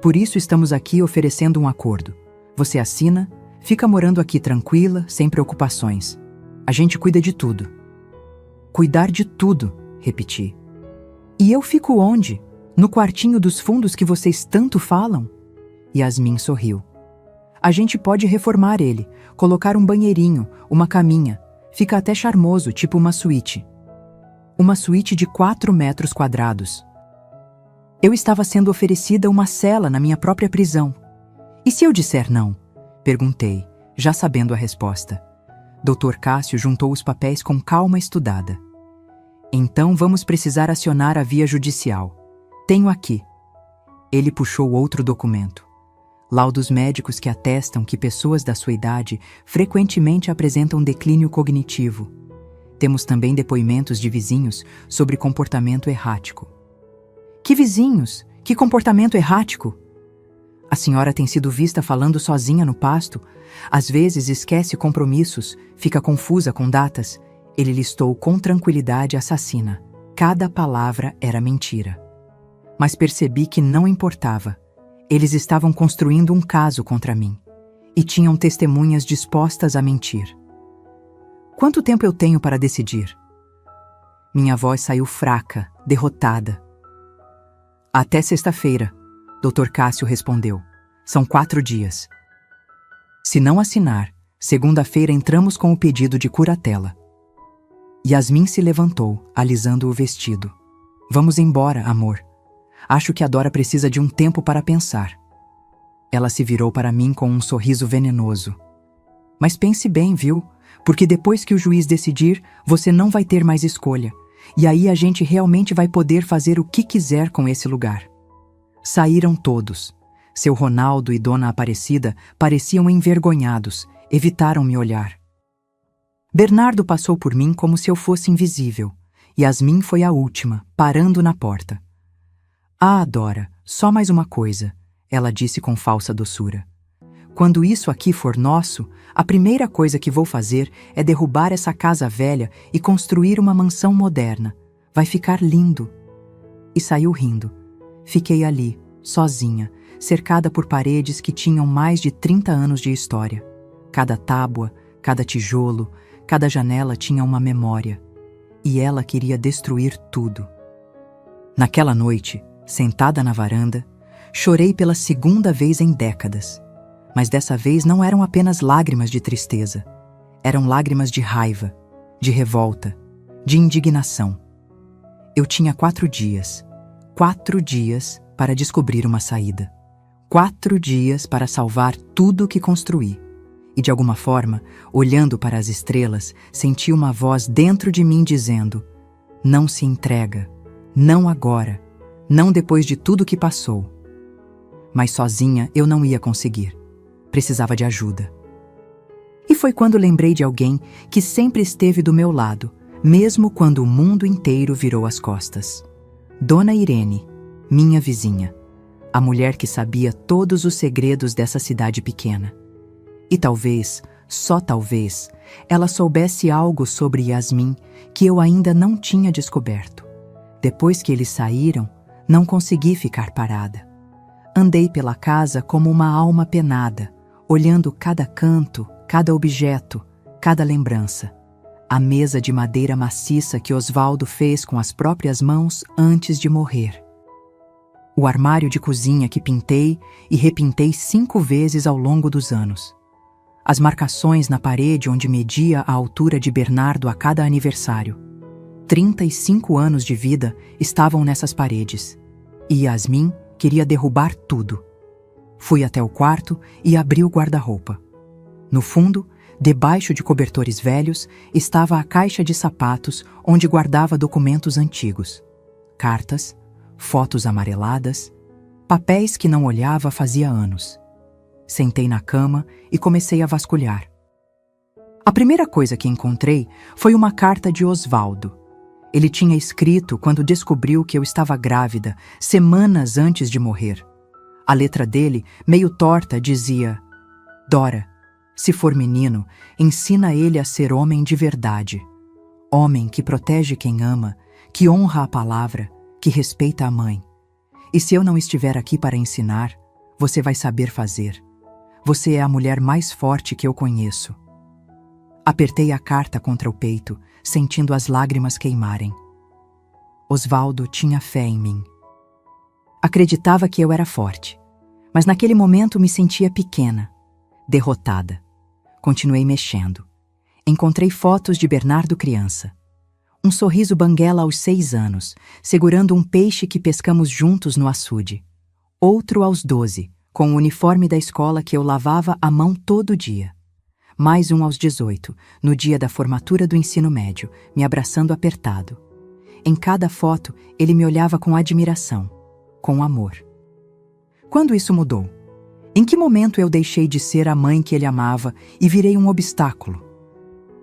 Por isso estamos aqui oferecendo um acordo. Você assina, fica morando aqui tranquila, sem preocupações. A gente cuida de tudo. Cuidar de tudo, repeti. E eu fico onde? No quartinho dos fundos que vocês tanto falam? Yasmin sorriu. A gente pode reformar ele, colocar um banheirinho, uma caminha. Fica até charmoso, tipo uma suíte. Uma suíte de 4 metros quadrados. Eu estava sendo oferecida uma cela na minha própria prisão. E se eu disser não? Perguntei, já sabendo a resposta. Dr. Cássio juntou os papéis com calma estudada. Então vamos precisar acionar a via judicial. Tenho aqui. Ele puxou outro documento. Laudos médicos que atestam que pessoas da sua idade frequentemente apresentam declínio cognitivo. Temos também depoimentos de vizinhos sobre comportamento errático. Que vizinhos? Que comportamento errático? A senhora tem sido vista falando sozinha no pasto. Às vezes esquece compromissos, fica confusa com datas. Ele listou com tranquilidade assassina. Cada palavra era mentira. Mas percebi que não importava. Eles estavam construindo um caso contra mim. E tinham testemunhas dispostas a mentir. Quanto tempo eu tenho para decidir? Minha voz saiu fraca, derrotada. Até sexta-feira, Dr. Cássio respondeu. São 4 dias. Se não assinar, segunda-feira entramos com o pedido de curatela. Yasmin se levantou, alisando o vestido. Vamos embora, amor. Acho que a Dora precisa de um tempo para pensar. Ela se virou para mim com um sorriso venenoso. Mas pense bem, viu? Porque depois que o juiz decidir, você não vai ter mais escolha. E aí a gente realmente vai poder fazer o que quiser com esse lugar. Saíram todos. Seu Ronaldo e Dona Aparecida pareciam envergonhados, evitaram me olhar. Bernardo passou por mim como se eu fosse invisível. Yasmin foi a última, parando na porta. Ah, Dora, só mais uma coisa, ela disse com falsa doçura. Quando isso aqui for nosso, a primeira coisa que vou fazer é derrubar essa casa velha e construir uma mansão moderna. Vai ficar lindo. e saiu rindo. Fiquei ali, sozinha, cercada por paredes que tinham mais de 30 anos de história. Cada tábua, cada tijolo, cada janela tinha uma memória. E ela queria destruir tudo. Naquela noite, sentada na varanda, chorei pela segunda vez em décadas. Mas dessa vez não eram apenas lágrimas de tristeza. Eram lágrimas de raiva, de revolta, de indignação. Eu tinha 4 dias. 4 dias para descobrir uma saída. 4 dias para salvar tudo o que construí. E de alguma forma, olhando para as estrelas, senti uma voz dentro de mim dizendo: não se entrega, não agora, não depois de tudo que passou. Mas sozinha eu não ia conseguir. Precisava de ajuda. E foi quando lembrei de alguém que sempre esteve do meu lado, mesmo quando o mundo inteiro virou as costas. Dona Irene, minha vizinha, a mulher que sabia todos os segredos dessa cidade pequena. E talvez, só talvez, ela soubesse algo sobre Yasmin que eu ainda não tinha descoberto. Depois que eles saíram, não consegui ficar parada. Andei pela casa como uma alma penada, olhando cada canto, cada objeto, cada lembrança. A mesa de madeira maciça que Osvaldo fez com as próprias mãos antes de morrer. O armário de cozinha que pintei e repintei 5 vezes ao longo dos anos. As marcações na parede onde media a altura de Bernardo a cada aniversário. 35 anos de vida estavam nessas paredes. E Yasmin queria derrubar tudo. Fui até o quarto e abri o guarda-roupa. No fundo, debaixo de cobertores velhos, estava a caixa de sapatos onde guardava documentos antigos. Cartas, fotos amareladas, papéis que não olhava fazia anos. Sentei na cama e comecei a vasculhar. A primeira coisa que encontrei foi uma carta de Osvaldo. Ele tinha escrito quando descobriu que eu estava grávida, semanas antes de morrer. A letra dele, meio torta, dizia: Dora, se for menino, ensina ele a ser homem de verdade. Homem que protege quem ama, que honra a palavra, que respeita a mãe. E se eu não estiver aqui para ensinar, você vai saber fazer. Você é a mulher mais forte que eu conheço. Apertei a carta contra o peito, sentindo as lágrimas queimarem. Osvaldo tinha fé em mim. Acreditava que eu era forte, mas naquele momento me sentia pequena, derrotada. Continuei mexendo. Encontrei fotos de Bernardo criança. Um sorriso banguela aos 6 anos, segurando um peixe que pescamos juntos no açude. Outro aos 12, com o uniforme da escola que eu lavava à mão todo dia. Mais um aos 18, no dia da formatura do ensino médio, me abraçando apertado. Em cada foto, ele me olhava com admiração, com amor. Quando isso mudou? Em que momento eu deixei de ser a mãe que ele amava e virei um obstáculo?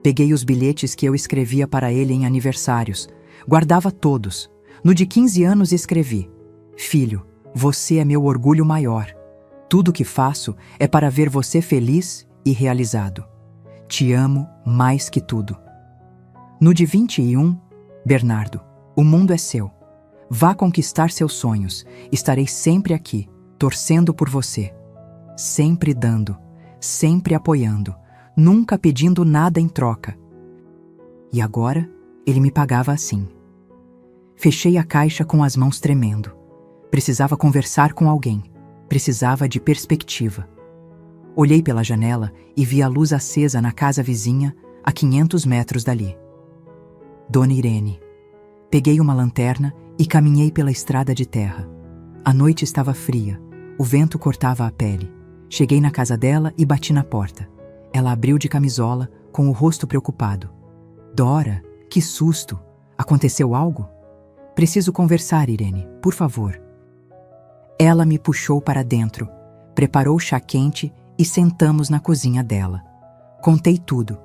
Peguei os bilhetes que eu escrevia para ele em aniversários, guardava todos. No de 15 anos escrevi: Filho, você é meu orgulho maior. Tudo o que faço é para ver você feliz e realizado. Te amo mais que tudo. No de 21, Bernardo, o mundo é seu. Vá conquistar seus sonhos. Estarei sempre aqui, torcendo por você. Sempre dando, sempre apoiando, nunca pedindo nada em troca. E agora, ele me pagava assim. Fechei a caixa com as mãos tremendo. Precisava conversar com alguém. Precisava de perspectiva. Olhei pela janela e vi a luz acesa na casa vizinha, a 500 metros dali. Dona Irene. Peguei uma lanterna e caminhei pela estrada de terra. A noite estava fria, o vento cortava a pele. Cheguei na casa dela e bati na porta. Ela abriu de camisola, com o rosto preocupado. Dora, que susto! Aconteceu algo? Preciso conversar, Irene, por favor. Ela me puxou para dentro, preparou chá quente e sentamos na cozinha dela. Contei tudo: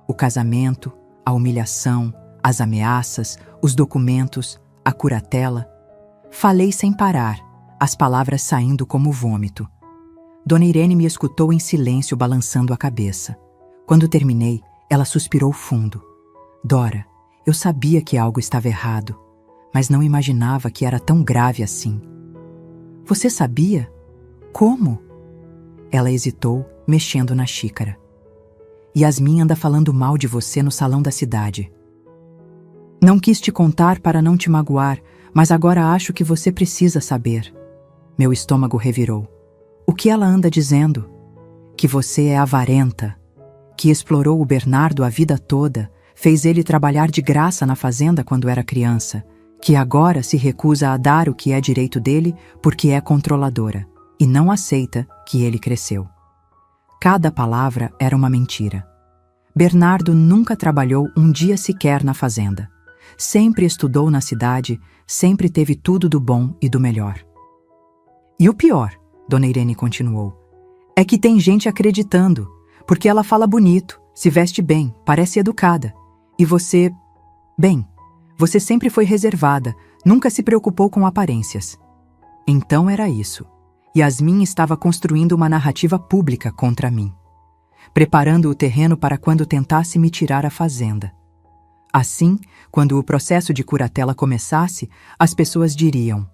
o casamento, a humilhação, as ameaças, os documentos, a curatela. Falei sem parar, as palavras saindo como vômito. Dona Irene me escutou em silêncio, balançando a cabeça. Quando terminei, ela suspirou fundo. Dora, eu sabia que algo estava errado, mas não imaginava que era tão grave assim. Você sabia? Como? Ela hesitou, mexendo na xícara. Yasmin anda falando mal de você no salão da cidade. Não quis te contar para não te magoar, mas agora acho que você precisa saber. Meu estômago revirou. O que ela anda dizendo? Que você é avarenta, que explorou o Bernardo a vida toda, fez ele trabalhar de graça na fazenda quando era criança, que agora se recusa a dar o que é direito dele porque é controladora e não aceita que ele cresceu. Cada palavra era uma mentira. Bernardo nunca trabalhou um dia sequer na fazenda. Sempre estudou na cidade, sempre teve tudo do bom e do melhor. E o pior, Dona Irene continuou, é que tem gente acreditando, porque ela fala bonito, se veste bem, parece educada. E você... Bem, você sempre foi reservada, nunca se preocupou com aparências. Então era isso. Yasmin estava construindo uma narrativa pública contra mim, preparando o terreno para quando tentasse me tirar a fazenda. Assim, quando o processo de curatela começasse, as pessoas diriam: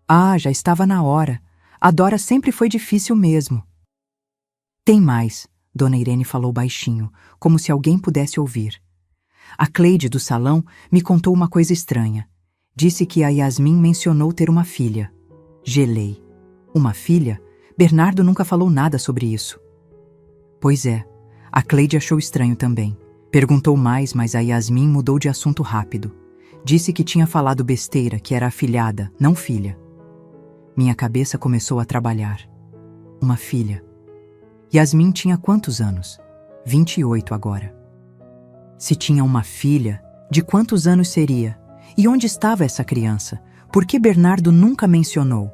"Ah, já estava na hora. A Dora sempre foi difícil mesmo." Tem mais, Dona Irene falou baixinho, como se alguém pudesse ouvir. A Cleide do salão me contou uma coisa estranha. Disse que a Yasmin mencionou ter uma filha. Gelei. Uma filha? Bernardo nunca falou nada sobre isso. Pois é, a Cleide achou estranho também. Perguntou mais, mas a Yasmin mudou de assunto rápido. Disse que tinha falado besteira, que era afilhada, não filha. Minha cabeça começou a trabalhar. Uma filha. Yasmin tinha quantos anos? 28 agora. Se tinha uma filha, de quantos anos seria? E onde estava essa criança? Por que Bernardo nunca mencionou?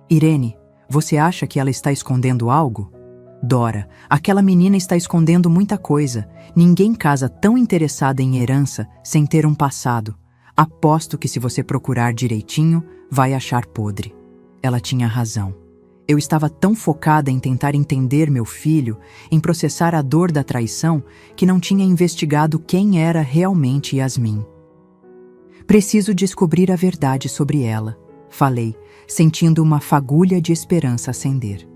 Irene, você acha que ela está escondendo algo? Dora, aquela menina está escondendo muita coisa. Ninguém casa tão interessada em herança sem ter um passado. Aposto que se você procurar direitinho, vai achar podre. Ela tinha razão. Eu estava tão focada em tentar entender meu filho, em processar a dor da traição, que não tinha investigado quem era realmente Yasmin. Preciso descobrir a verdade sobre ela, falei, sentindo uma fagulha de esperança acender.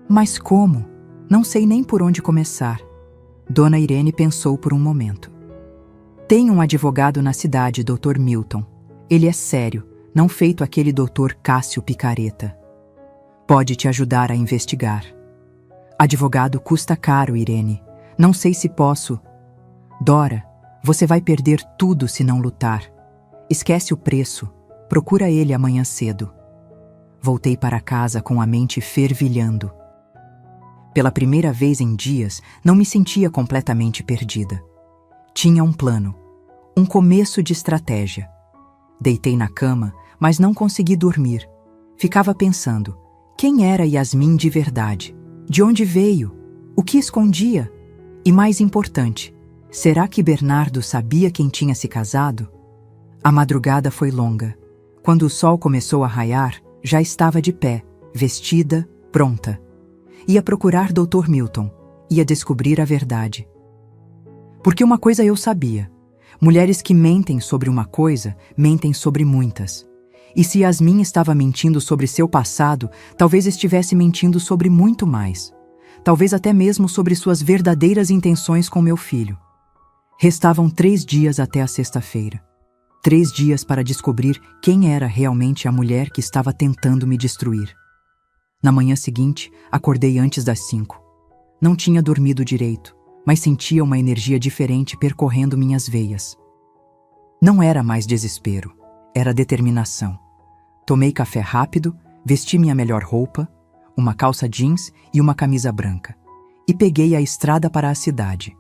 Mas como? Não sei nem por onde começar. Dona Irene pensou por um momento. Tem um advogado na cidade, Dr. Milton. Ele é sério, não feito aquele Dr. Cássio Picareta. Pode te ajudar a investigar. Advogado custa caro, Irene. Não sei se posso. Dora, você vai perder tudo se não lutar. Esquece o preço. Procura ele amanhã cedo. Voltei para casa com a mente fervilhando. Pela primeira vez em dias, não me sentia completamente perdida. Tinha um plano, um começo de estratégia. Deitei na cama, mas não consegui dormir. Ficava pensando, quem era Yasmin de verdade? De onde veio? O que escondia? E mais importante, será que Bernardo sabia quem tinha se casado? A madrugada foi longa. Quando o sol começou a raiar, já estava de pé, vestida, pronta. Ia procurar Dr. Milton. Ia descobrir a verdade. Porque uma coisa eu sabia. Mulheres que mentem sobre uma coisa, mentem sobre muitas. E se Yasmin estava mentindo sobre seu passado, talvez estivesse mentindo sobre muito mais. Talvez até mesmo sobre suas verdadeiras intenções com meu filho. Restavam 3 dias até a sexta-feira. 3 dias para descobrir quem era realmente a mulher que estava tentando me destruir. Na manhã seguinte, acordei antes das 5. Não tinha dormido direito, mas sentia uma energia diferente percorrendo minhas veias. Não era mais desespero, era determinação. Tomei café rápido, vesti minha melhor roupa, uma calça jeans e uma camisa branca, e peguei a estrada para a cidade.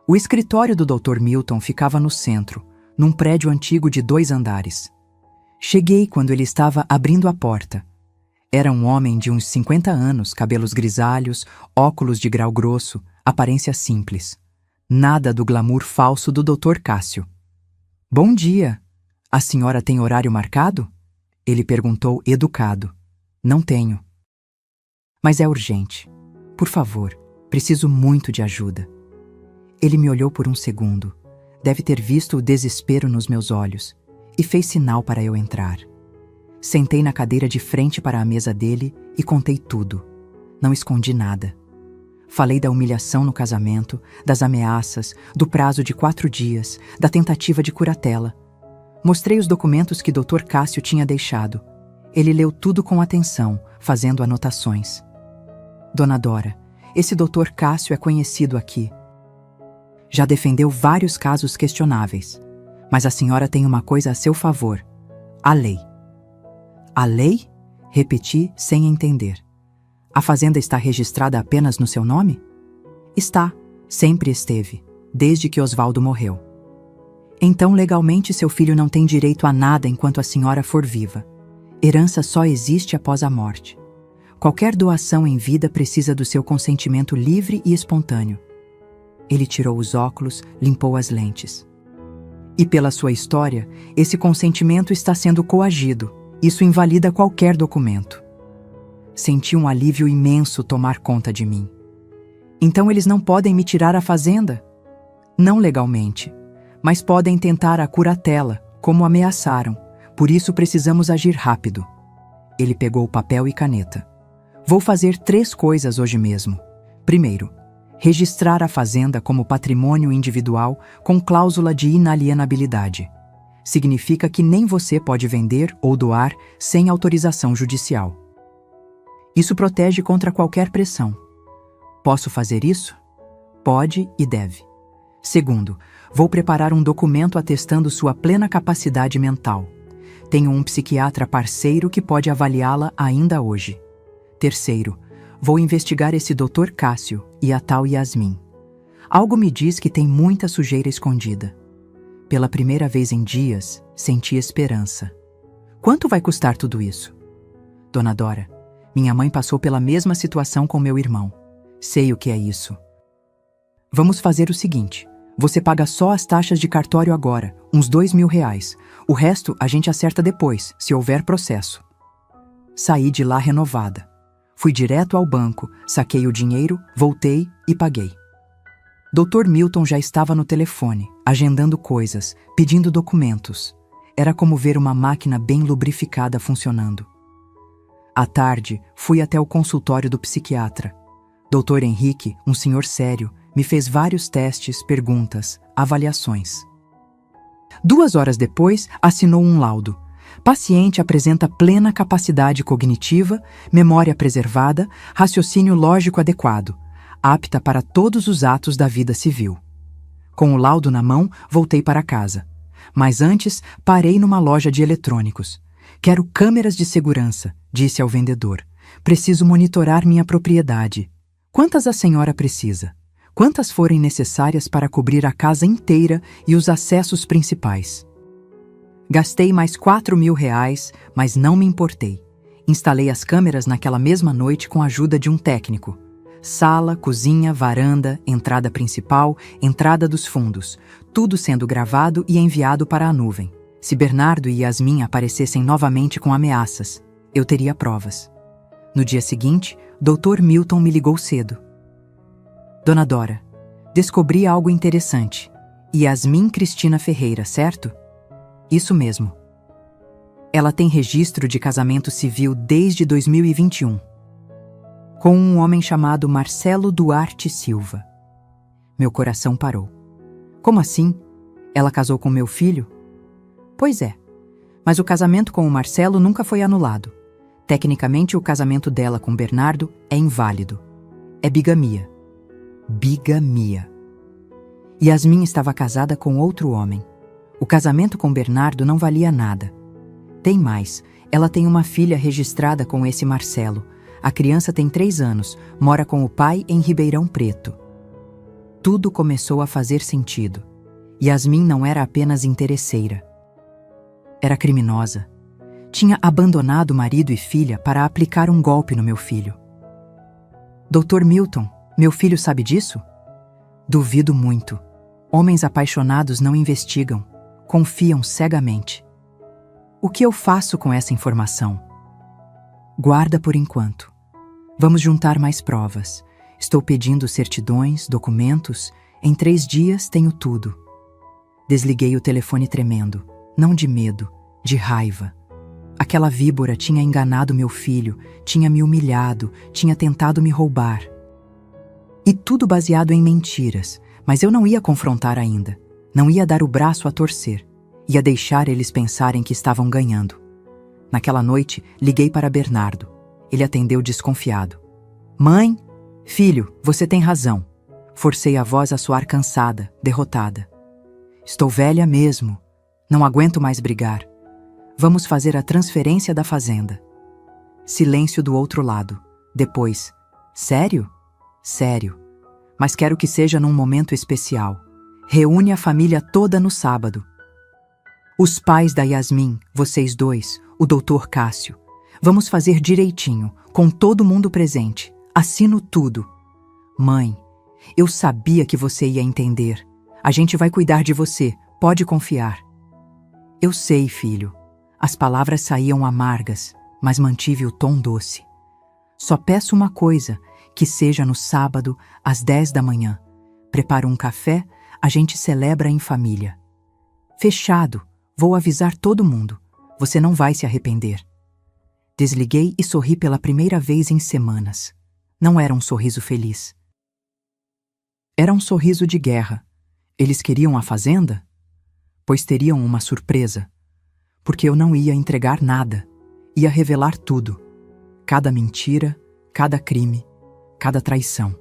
O escritório do Dr. Milton ficava no centro, num prédio antigo de 2 andares. Cheguei quando ele estava abrindo a porta. Era um homem de uns 50 anos, cabelos grisalhos, óculos de grau grosso, aparência simples. Nada do glamour falso do Dr. Cássio. "Bom dia. A senhora tem horário marcado?" Ele perguntou educado. "Não tenho." "Mas é urgente. Por favor, preciso muito de ajuda." Ele me olhou por um segundo. Deve ter visto o desespero nos meus olhos. e fez sinal para eu entrar. Sentei na cadeira de frente para a mesa dele e contei tudo. Não escondi nada. Falei da humilhação no casamento, das ameaças, do prazo de 4 dias, da tentativa de curatela. Mostrei os documentos que Dr. Cássio tinha deixado. Ele leu tudo com atenção, fazendo anotações. Dona Dora, esse Dr. Cássio é conhecido aqui. Já defendeu vários casos questionáveis. Mas a senhora tem uma coisa a seu favor: a lei. A lei? Repeti sem entender. A fazenda está registrada apenas no seu nome? Está, sempre esteve, desde que Osvaldo morreu. Então, legalmente, seu filho não tem direito a nada enquanto a senhora for viva. Herança só existe após a morte. Qualquer doação em vida precisa do seu consentimento livre e espontâneo. Ele tirou os óculos, limpou as lentes. E pela sua história, esse consentimento está sendo coagido. Isso invalida qualquer documento. Senti um alívio imenso tomar conta de mim. Então eles não podem me tirar a fazenda? Não legalmente, mas podem tentar a curatela, como ameaçaram. Por isso precisamos agir rápido. Ele pegou papel e caneta. Vou fazer 3 coisas hoje mesmo. Primeiro, registrar a fazenda como patrimônio individual com cláusula de inalienabilidade. Significa que nem você pode vender ou doar sem autorização judicial. Isso protege contra qualquer pressão. Posso fazer isso? Pode e deve. Segundo, vou preparar um documento atestando sua plena capacidade mental. Tenho um psiquiatra parceiro que pode avaliá-la ainda hoje. Terceiro, vou investigar esse Dr. Cássio e a tal Yasmin. Algo me diz que tem muita sujeira escondida. Pela primeira vez em dias, senti esperança. Quanto vai custar tudo isso? Dona Dora, minha mãe passou pela mesma situação com meu irmão. Sei o que é isso. Vamos fazer o seguinte. Você paga só as taxas de cartório agora, uns R$2.000. O resto a gente acerta depois, se houver processo. Saí de lá renovada. Fui direto ao banco, saquei o dinheiro, voltei e paguei. Dr. Milton já estava no telefone, agendando coisas, pedindo documentos. Era como ver uma máquina bem lubrificada funcionando. À tarde, fui até o consultório do psiquiatra. Dr. Henrique, um senhor sério, me fez vários testes, perguntas, avaliações. 2 horas depois, assinou um laudo. Paciente apresenta plena capacidade cognitiva, memória preservada, raciocínio lógico adequado, apta para todos os atos da vida civil. Com o laudo na mão, voltei para casa. Mas antes, parei numa loja de eletrônicos. Quero câmeras de segurança, disse ao vendedor. Preciso monitorar minha propriedade. Quantas a senhora precisa? Quantas forem necessárias para cobrir a casa inteira e os acessos principais? Gastei mais R$4.000, mas não me importei. Instalei as câmeras naquela mesma noite com a ajuda de um técnico. Sala, cozinha, varanda, entrada principal, entrada dos fundos, tudo sendo gravado e enviado para a nuvem. Se Bernardo e Yasmin aparecessem novamente com ameaças, eu teria provas. No dia seguinte, Dr. Milton me ligou cedo. Dona Dora, descobri algo interessante. Yasmin Cristina Ferreira, certo? Isso mesmo. Ela tem registro de casamento civil desde 2021. Com um homem chamado Marcelo Duarte Silva. Meu coração parou. Como assim? Ela casou com meu filho? Pois é, mas o casamento com o Marcelo nunca foi anulado. Tecnicamente, o casamento dela com Bernardo é inválido. É bigamia. Bigamia. Yasmin estava casada com outro homem. O casamento com Bernardo não valia nada. Tem mais, ela tem uma filha registrada com esse Marcelo. A criança tem 3 anos, mora com o pai em Ribeirão Preto. Tudo começou a fazer sentido. Yasmin não era apenas interesseira. Era criminosa. Tinha abandonado marido e filha para aplicar um golpe no meu filho. Dr. Milton, meu filho sabe disso? Duvido muito. Homens apaixonados não investigam, confiam cegamente. O que eu faço com essa informação? Guarda por enquanto. Vamos juntar mais provas. Estou pedindo certidões, documentos. Em 3 dias tenho tudo. Desliguei o telefone tremendo. não de medo, de raiva. Aquela víbora tinha enganado meu filho, tinha me humilhado, tinha tentado me roubar. E tudo baseado em mentiras, mas eu não ia confrontar ainda. Não ia dar o braço a torcer. Ia deixar eles pensarem que estavam ganhando. Naquela noite, liguei para Bernardo. Ele atendeu desconfiado. Mãe? Filho, você tem razão. Forcei a voz a soar cansada, derrotada. Estou velha mesmo. Não aguento mais brigar. Vamos fazer a transferência da fazenda. Silêncio do outro lado. Depois, sério? Sério. Mas quero que seja num momento especial. Reúne a família toda no sábado. Os pais da Yasmin, vocês dois, o Dr. Cássio. Vamos fazer direitinho, com todo mundo presente. Assino tudo. Mãe, eu sabia que você ia entender. A gente vai cuidar de você, pode confiar. Eu sei, filho. As palavras saíam amargas, mas mantive o tom doce. Só peço uma coisa, que seja no sábado, às 10 da manhã. Preparo um café, a gente celebra em família. Fechado, vou avisar todo mundo. Você não vai se arrepender. Desliguei e sorri pela primeira vez em semanas. Não era um sorriso feliz. Era um sorriso de guerra. Eles queriam a fazenda? Pois teriam uma surpresa. Porque eu não ia entregar nada. Ia revelar tudo. Cada mentira, cada crime, cada traição.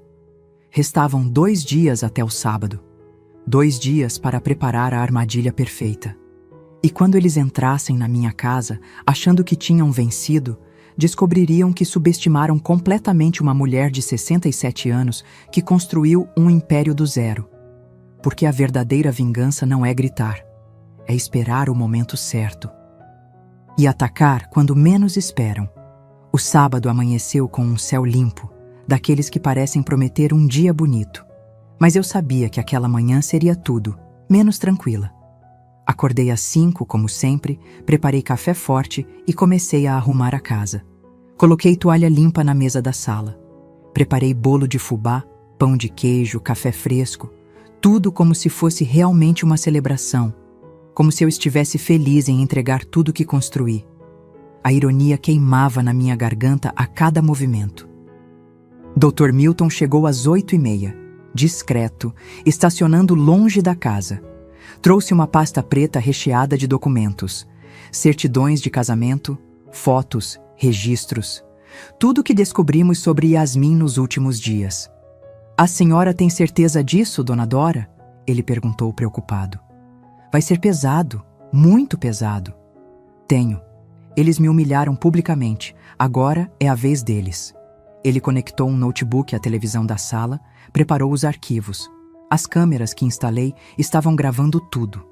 Restavam 2 dias até o sábado. 2 dias para preparar a armadilha perfeita. E quando eles entrassem na minha casa, achando que tinham vencido, descobririam que subestimaram completamente uma mulher de 67 anos que construiu um império do zero. Porque a verdadeira vingança não é gritar. É esperar o momento certo. E atacar quando menos esperam. O sábado amanheceu com um céu limpo, daqueles que parecem prometer um dia bonito. Mas eu sabia que aquela manhã seria tudo, menos tranquila. Acordei às 5, como sempre, preparei café forte e comecei a arrumar a casa. Coloquei toalha limpa na mesa da sala. Preparei bolo de fubá, pão de queijo, café fresco. Tudo como se fosse realmente uma celebração. Como se eu estivesse feliz em entregar tudo que construí. A ironia queimava na minha garganta a cada movimento. Dr. Milton chegou às 8h30, discreto, estacionando longe da casa. Trouxe uma pasta preta recheada de documentos, certidões de casamento, fotos, registros. Tudo o que descobrimos sobre Yasmin nos últimos dias. A senhora tem certeza disso, dona Dora? Ele perguntou preocupado. Vai ser pesado, muito pesado. Tenho. Eles me humilharam publicamente. Agora é a vez deles. Ele conectou um notebook à televisão da sala, preparou os arquivos. As câmeras que instalei estavam gravando tudo.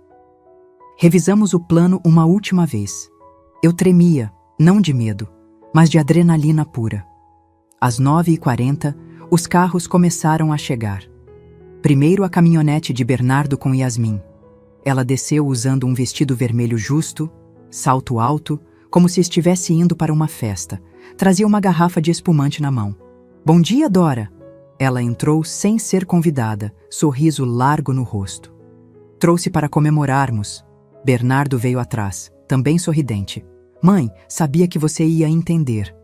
Revisamos o plano uma última vez. Eu tremia, não de medo, mas de adrenalina pura. Às 9h40, os carros começaram a chegar. Primeiro a caminhonete de Bernardo com Yasmin. Ela desceu usando um vestido vermelho justo, salto alto, como se estivesse indo para uma festa. Trazia uma garrafa de espumante na mão. Bom dia, Dora! Ela entrou sem ser convidada, sorriso largo no rosto. Trouxe para comemorarmos. Bernardo veio atrás, também sorridente. Mãe, sabia que você ia entender.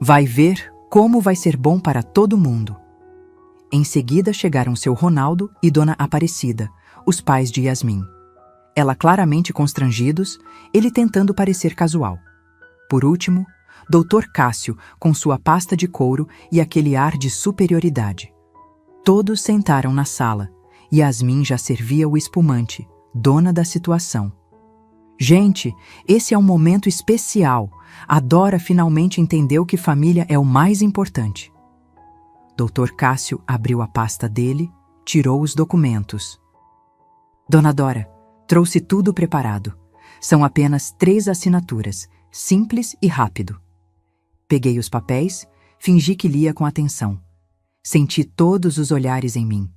Vai ver como vai ser bom para todo mundo. Em seguida chegaram seu Ronaldo e Dona Aparecida, os pais de Yasmin. Ela claramente constrangidos, ele tentando parecer casual. Por último, Dr. Cássio, com sua pasta de couro e aquele ar de superioridade. Todos sentaram na sala. Yasmin já servia o espumante, dona da situação. Gente, esse é um momento especial. A Dora finalmente entendeu que família é o mais importante. Dr. Cássio abriu a pasta dele, tirou os documentos. Dona Dora, trouxe tudo preparado. São apenas 3 assinaturas, simples e rápido. Peguei os papéis, fingi que lia com atenção. Senti todos os olhares em mim.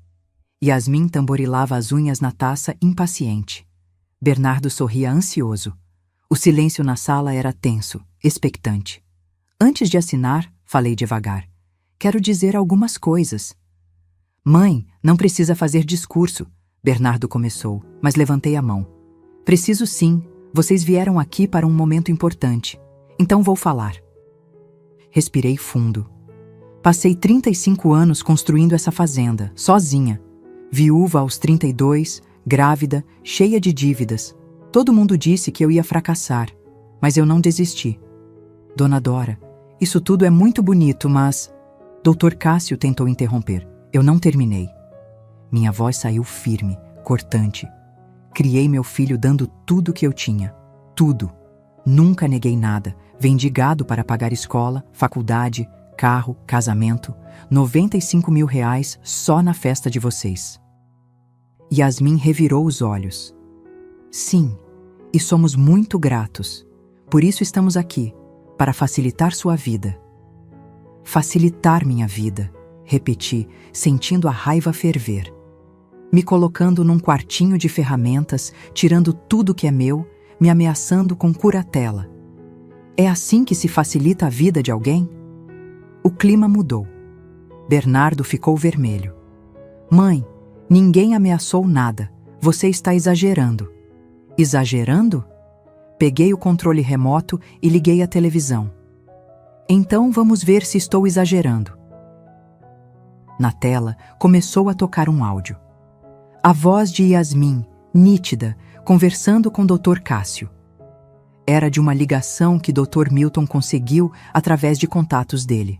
Yasmin tamborilava as unhas na taça, impaciente. Bernardo sorria ansioso. O silêncio na sala era tenso, expectante. Antes de assinar, falei devagar. Quero dizer algumas coisas. Mãe, não precisa fazer discurso, Bernardo começou, mas levantei a mão. Preciso sim. Vocês vieram aqui para um momento importante. Então vou falar. Respirei fundo. Passei 35 anos construindo essa fazenda, sozinha. Viúva aos 32, grávida, cheia de dívidas. Todo mundo disse que eu ia fracassar, mas eu não desisti. Dona Dora, isso tudo é muito bonito, mas... Dr. Cássio tentou interromper. Eu não terminei. Minha voz saiu firme, cortante. Criei meu filho dando tudo que eu tinha. Tudo. Nunca neguei nada. Vendi gado para pagar escola, faculdade, carro, casamento. 95 mil reais só na festa de vocês. Yasmin revirou os olhos. Sim, e somos muito gratos. Por isso estamos aqui, para facilitar sua vida. Facilitar minha vida, repeti, sentindo a raiva ferver. Me colocando num quartinho de ferramentas, tirando tudo que é meu, me ameaçando com curatela. É assim que se facilita a vida de alguém? O clima mudou. Bernardo ficou vermelho. Mãe, ninguém ameaçou nada. Você está exagerando. Exagerando? Peguei o controle remoto e liguei a televisão. Então vamos ver se estou exagerando. Na tela, começou a tocar um áudio. A voz de Yasmin, nítida, conversando com Dr. Cássio. Era de uma ligação que Dr. Milton conseguiu através de contatos dele.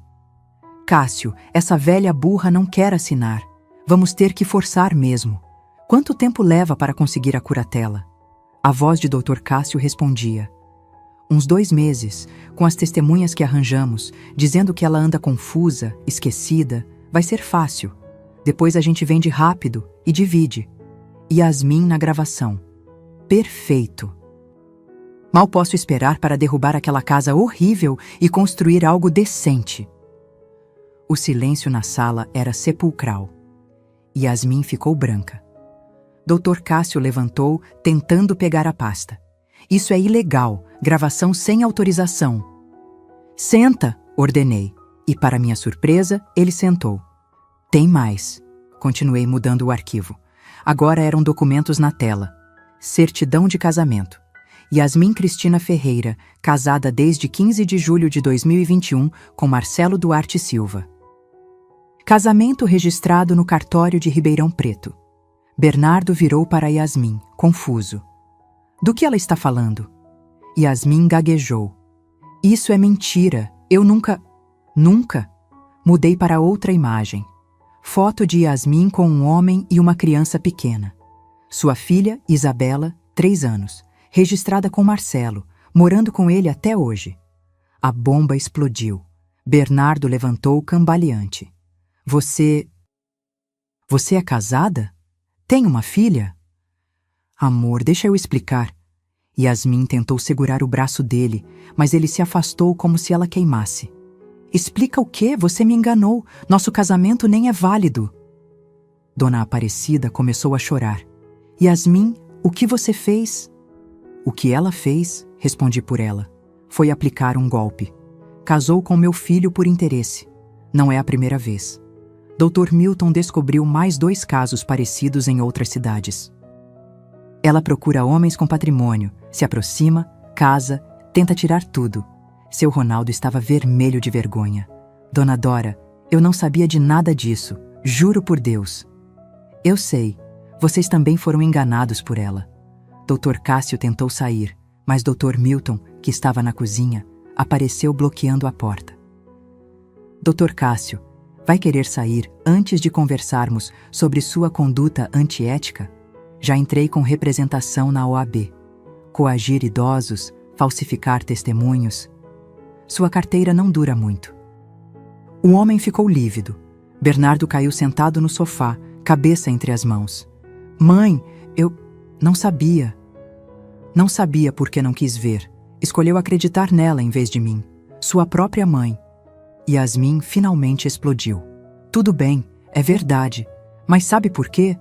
Cássio, essa velha burra não quer assinar. Vamos ter que forçar mesmo. Quanto tempo leva para conseguir a curatela? A voz de Dr. Cássio respondia. Uns 2 meses, com as testemunhas que arranjamos, dizendo que ela anda confusa, esquecida, vai ser fácil. Depois a gente vende rápido e divide. Yasmin na gravação. Perfeito. Mal posso esperar para derrubar aquela casa horrível e construir algo decente. O silêncio na sala era sepulcral. Yasmin ficou branca. Dr. Cássio levantou, tentando pegar a pasta. Isso é ilegal, gravação sem autorização. Senta, ordenei. E para minha surpresa, ele sentou. Tem mais. Continuei mudando o arquivo. Agora eram documentos na tela. Certidão de casamento. Yasmin Cristina Ferreira, casada desde 15 de julho de 2021 com Marcelo Duarte Silva. Casamento registrado no cartório de Ribeirão Preto. Bernardo virou para Yasmin, confuso. Do que ela está falando? Yasmin gaguejou. Isso é mentira. Eu nunca... Nunca? Mudei para outra imagem. Foto de Yasmin com um homem e uma criança pequena. Sua filha, Isabela, 3 anos, registrada com Marcelo, morando com ele até hoje. A bomba explodiu. Bernardo levantou cambaleante. Você é casada? Tem uma filha? Amor, deixa eu explicar. Yasmin tentou segurar o braço dele, mas ele se afastou como se ela queimasse. Explica o quê? Você me enganou. Nosso casamento nem é válido. Dona Aparecida começou a chorar. Yasmin, o que você fez? O que ela fez, respondi por ela, foi aplicar um golpe. Casou com meu filho por interesse. Não é a primeira vez. Dr. Milton descobriu mais 2 casos parecidos em outras cidades. Ela procura homens com patrimônio, se aproxima, casa, tenta tirar tudo. Seu Ronaldo estava vermelho de vergonha. Dona Dora, eu não sabia de nada disso, juro por Deus. Eu sei, vocês também foram enganados por ela. Dr. Cássio tentou sair, mas Dr. Milton, que estava na cozinha, apareceu bloqueando a porta. Dr. Cássio, vai querer sair antes de conversarmos sobre sua conduta antiética? Já entrei com representação na OAB. Coagir idosos, falsificar testemunhos. Sua carteira não dura muito. O homem ficou lívido. Bernardo caiu sentado no sofá, cabeça entre as mãos. Mãe, eu não sabia. Não sabia porque não quis ver. Escolheu acreditar nela em vez de mim. Sua própria mãe. Yasmin finalmente explodiu. Tudo bem, é verdade. Mas sabe por quê?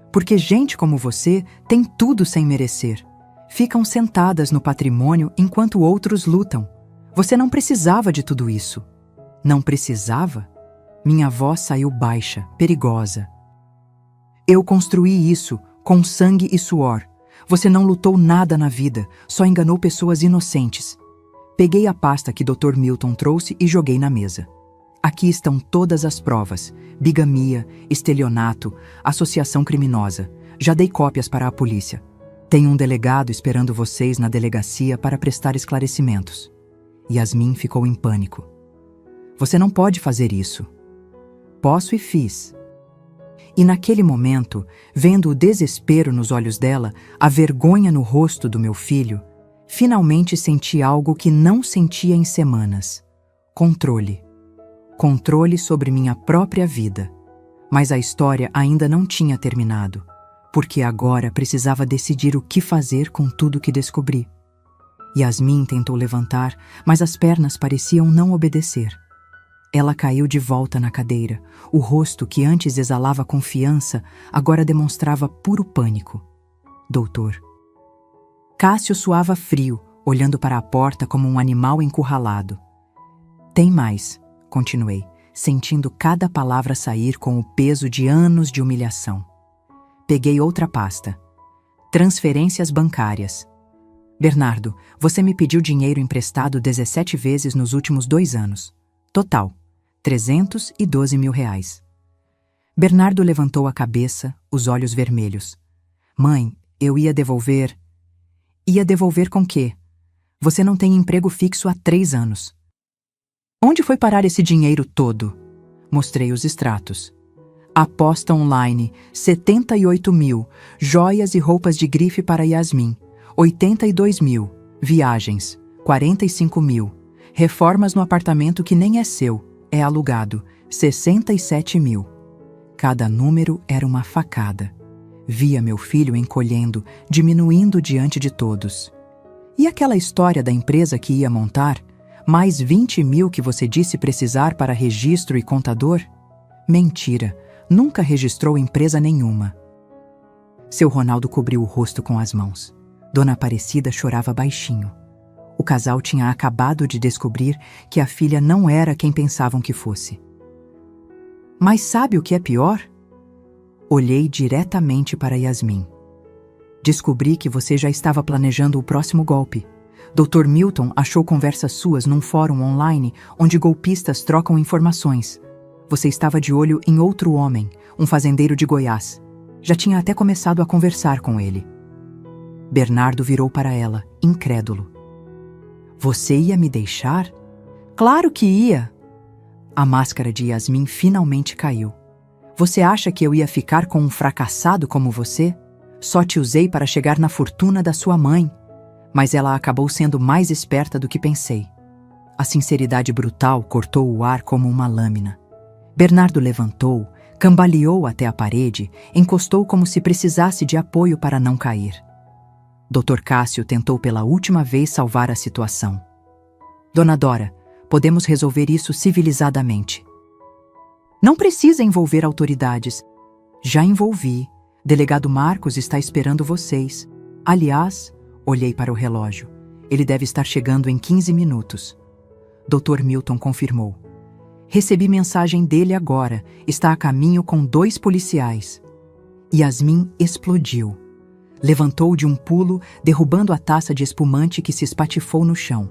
Porque gente como você tem tudo sem merecer. Ficam sentadas no patrimônio enquanto outros lutam. Você não precisava de tudo isso. Não precisava? Minha voz saiu baixa, perigosa. Eu construí isso, com sangue e suor. Você não lutou nada na vida, só enganou pessoas inocentes. Peguei a pasta que Dr. Milton trouxe e joguei na mesa. Aqui estão todas as provas: bigamia, estelionato, associação criminosa. Já dei cópias para a polícia. Tem um delegado esperando vocês na delegacia para prestar esclarecimentos. Yasmin ficou em pânico. Você não pode fazer isso. Posso e fiz. E naquele momento, vendo o desespero nos olhos dela, a vergonha no rosto do meu filho, finalmente senti algo que não sentia em semanas: controle. Controle sobre minha própria vida. Mas a história ainda não tinha terminado, porque agora precisava decidir o que fazer com tudo que descobri. Yasmin tentou levantar, mas as pernas pareciam não obedecer. Ela caiu de volta na cadeira. O rosto, que antes exalava confiança, agora demonstrava puro pânico. Doutor. Cássio suava frio, olhando para a porta como um animal encurralado. Tem mais, continuei, sentindo cada palavra sair com o peso de anos de humilhação. Peguei outra pasta. Transferências bancárias. Bernardo, você me pediu dinheiro emprestado 17 vezes nos últimos 2 anos. Total, R$312 mil. Bernardo levantou a cabeça, os olhos vermelhos. Mãe, eu ia devolver... Ia devolver com quê? Você não tem emprego fixo há 3 anos. Onde foi parar esse dinheiro todo? Mostrei os extratos. Aposta online, 78 mil. Joias e roupas de grife para Yasmin, 82 mil. Viagens, 45 mil. Reformas no apartamento que nem é seu, é alugado, 67 mil. Cada número era uma facada. Via meu filho encolhendo, diminuindo diante de todos. E aquela história da empresa que ia montar? Mais 20 mil que você disse precisar para registro e contador? Mentira, nunca registrou empresa nenhuma. Seu Ronaldo cobriu o rosto com as mãos. Dona Aparecida chorava baixinho. O casal tinha acabado de descobrir que a filha não era quem pensavam que fosse. Mas sabe o que é pior? Olhei diretamente para Yasmin. Descobri que você já estava planejando o próximo golpe. Dr. Milton achou conversas suas num fórum online onde golpistas trocam informações. Você estava de olho em outro homem, um fazendeiro de Goiás. Já tinha até começado a conversar com ele. Bernardo virou para ela, incrédulo. Você ia me deixar? Claro que ia! A máscara de Yasmin finalmente caiu. Você acha que eu ia ficar com um fracassado como você? Só te usei para chegar na fortuna da sua mãe. Mas ela acabou sendo mais esperta do que pensei. A sinceridade brutal cortou o ar como uma lâmina. Bernardo levantou, cambaleou até a parede, encostou como se precisasse de apoio para não cair. Dr. Cássio tentou pela última vez salvar a situação. Dona Dora, podemos resolver isso civilizadamente. Não precisa envolver autoridades. Já envolvi. Delegado Marcos está esperando vocês. Aliás, olhei para o relógio. Ele deve estar chegando em 15 minutos. Dr. Milton confirmou. Recebi mensagem dele agora. Está a caminho com 2 policiais. Yasmin explodiu. Levantou de um pulo, derrubando a taça de espumante que se espatifou no chão.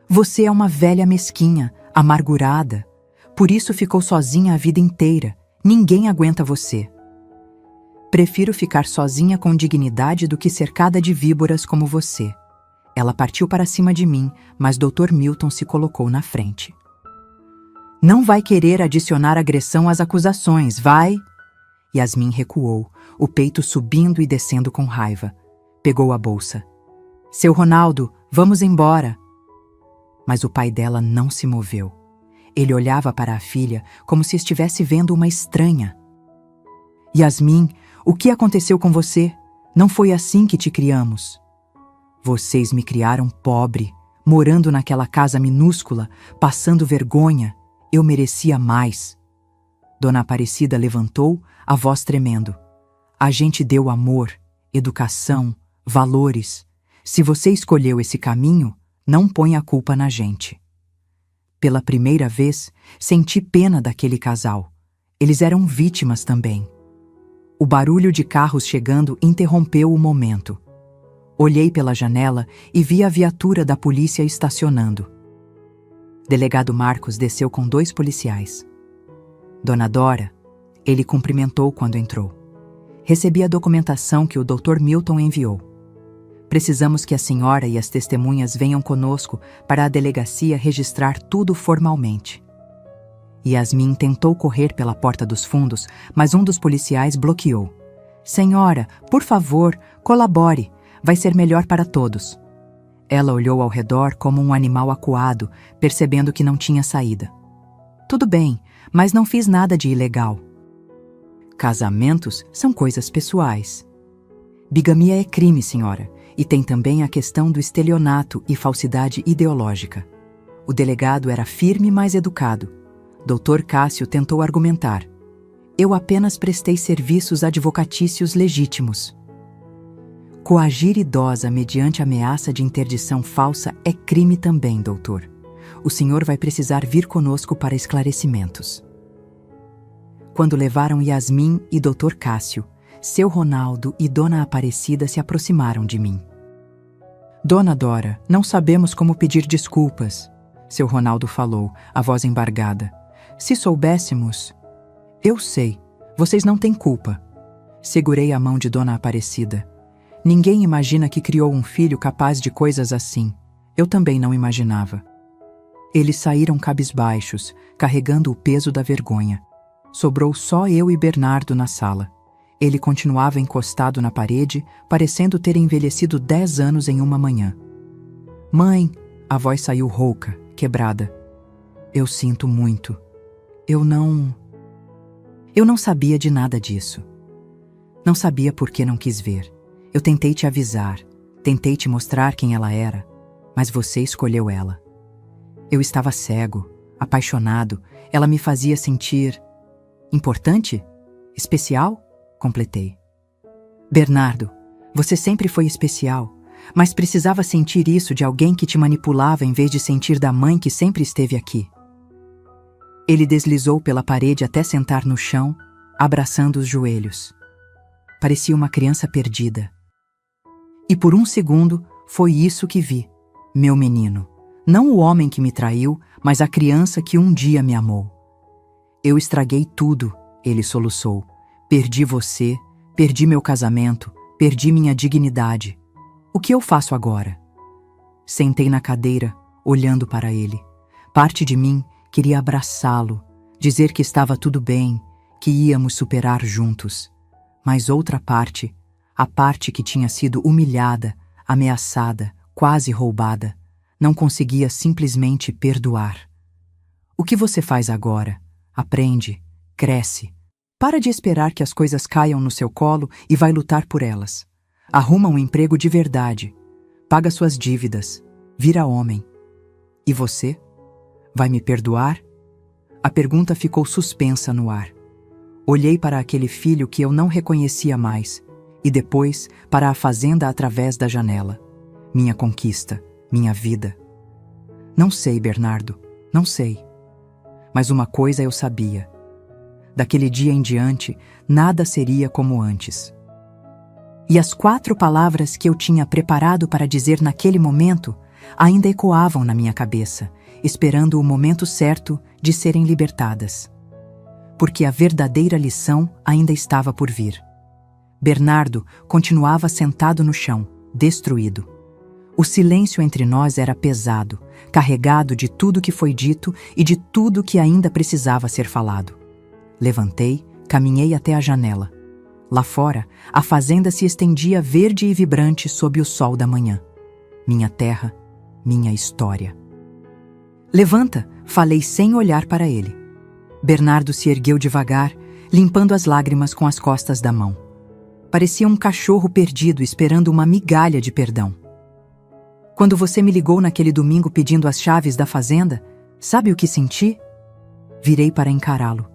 Você é uma velha mesquinha, amargurada. Por isso ficou sozinha a vida inteira. Ninguém aguenta você. Prefiro ficar sozinha com dignidade do que cercada de víboras como você. Ela partiu para cima de mim, mas Dr. Milton se colocou na frente. Não vai querer adicionar agressão às acusações, vai? Yasmin recuou, o peito subindo e descendo com raiva. Pegou a bolsa. Seu Ronaldo, vamos embora. Mas o pai dela não se moveu. Ele olhava para a filha como se estivesse vendo uma estranha. Yasmin, o que aconteceu com você? Não foi assim que te criamos. Vocês me criaram pobre, morando naquela casa minúscula, passando vergonha. Eu merecia mais. Dona Aparecida levantou, a voz tremendo. A gente deu amor, educação, valores. Se você escolheu esse caminho, não põe a culpa na gente. Pela primeira vez, senti pena daquele casal. Eles eram vítimas também. O barulho de carros chegando interrompeu o momento. Olhei pela janela e vi a viatura da polícia estacionando. Delegado Marcos desceu com 2 policiais. Dona Dora, ele cumprimentou quando entrou. Recebi a documentação que o Dr. Milton enviou. Precisamos que a senhora e as testemunhas venham conosco para a delegacia registrar tudo formalmente. Yasmin tentou correr pela porta dos fundos, mas um dos policiais bloqueou. Senhora, por favor, colabore. Vai ser melhor para todos. Ela olhou ao redor como um animal acuado, percebendo que não tinha saída. Tudo bem, mas não fiz nada de ilegal. Casamentos são coisas pessoais. Bigamia é crime, senhora, e tem também a questão do estelionato e falsidade ideológica. O delegado era firme, mas educado. Dr. Cássio tentou argumentar. Eu apenas prestei serviços advocatícios legítimos. Coagir idosa mediante ameaça de interdição falsa é crime também, doutor. O senhor vai precisar vir conosco para esclarecimentos. Quando levaram Yasmin e Dr. Cássio, seu Ronaldo e Dona Aparecida se aproximaram de mim. Dona Dora, não sabemos como pedir desculpas, seu Ronaldo falou, a voz embargada. Se soubéssemos... Eu sei, vocês não têm culpa. Segurei a mão de Dona Aparecida. Ninguém imagina que criou um filho capaz de coisas assim. Eu também não imaginava. Eles saíram cabisbaixos, carregando o peso da vergonha. Sobrou só eu e Bernardo na sala. Ele continuava encostado na parede, parecendo ter envelhecido 10 anos em uma manhã. Mãe, a voz saiu rouca, quebrada. Eu sinto muito. Eu não sabia de nada disso. Não sabia por que não quis ver. Eu tentei te avisar, tentei te mostrar quem ela era, mas você escolheu ela. Eu estava cego, apaixonado, ela me fazia sentir... Importante? Especial? Completei. Bernardo, você sempre foi especial, mas precisava sentir isso de alguém que te manipulava em vez de sentir da mãe que sempre esteve aqui. Ele deslizou pela parede até sentar no chão, abraçando os joelhos. Parecia uma criança perdida. E por um segundo, foi isso que vi. Meu menino. Não o homem que me traiu, mas a criança que um dia me amou. Eu estraguei tudo, ele soluçou. Perdi você, perdi meu casamento, perdi minha dignidade. O que eu faço agora? Sentei na cadeira, olhando para ele. Parte de mim queria abraçá-lo, dizer que estava tudo bem, que íamos superar juntos. Mas outra parte, a parte que tinha sido humilhada, ameaçada, quase roubada, não conseguia simplesmente perdoar. O que você faz agora? Aprende, cresce. Para de esperar que as coisas caiam no seu colo e vai lutar por elas. Arruma um emprego de verdade. Paga suas dívidas. Vira homem. E você? Vai me perdoar? A pergunta ficou suspensa no ar. Olhei para aquele filho que eu não reconhecia mais e depois para a fazenda através da janela. Minha conquista, minha vida. Não sei, Bernardo, não sei. Mas uma coisa eu sabia. Daquele dia em diante, nada seria como antes. E as 4 palavras que eu tinha preparado para dizer naquele momento ainda ecoavam na minha cabeça, esperando o momento certo de serem libertadas. Porque a verdadeira lição ainda estava por vir. Bernardo continuava sentado no chão, destruído. O silêncio entre nós era pesado, carregado de tudo que foi dito e de tudo que ainda precisava ser falado. Levantei, caminhei até a janela. Lá fora, a fazenda se estendia verde e vibrante sob o sol da manhã. Minha terra, minha história. Levanta, falei sem olhar para ele. Bernardo se ergueu devagar, limpando as lágrimas com as costas da mão. Parecia um cachorro perdido esperando uma migalha de perdão. Quando você me ligou naquele domingo pedindo as chaves da fazenda, sabe o que senti? Virei para encará-lo.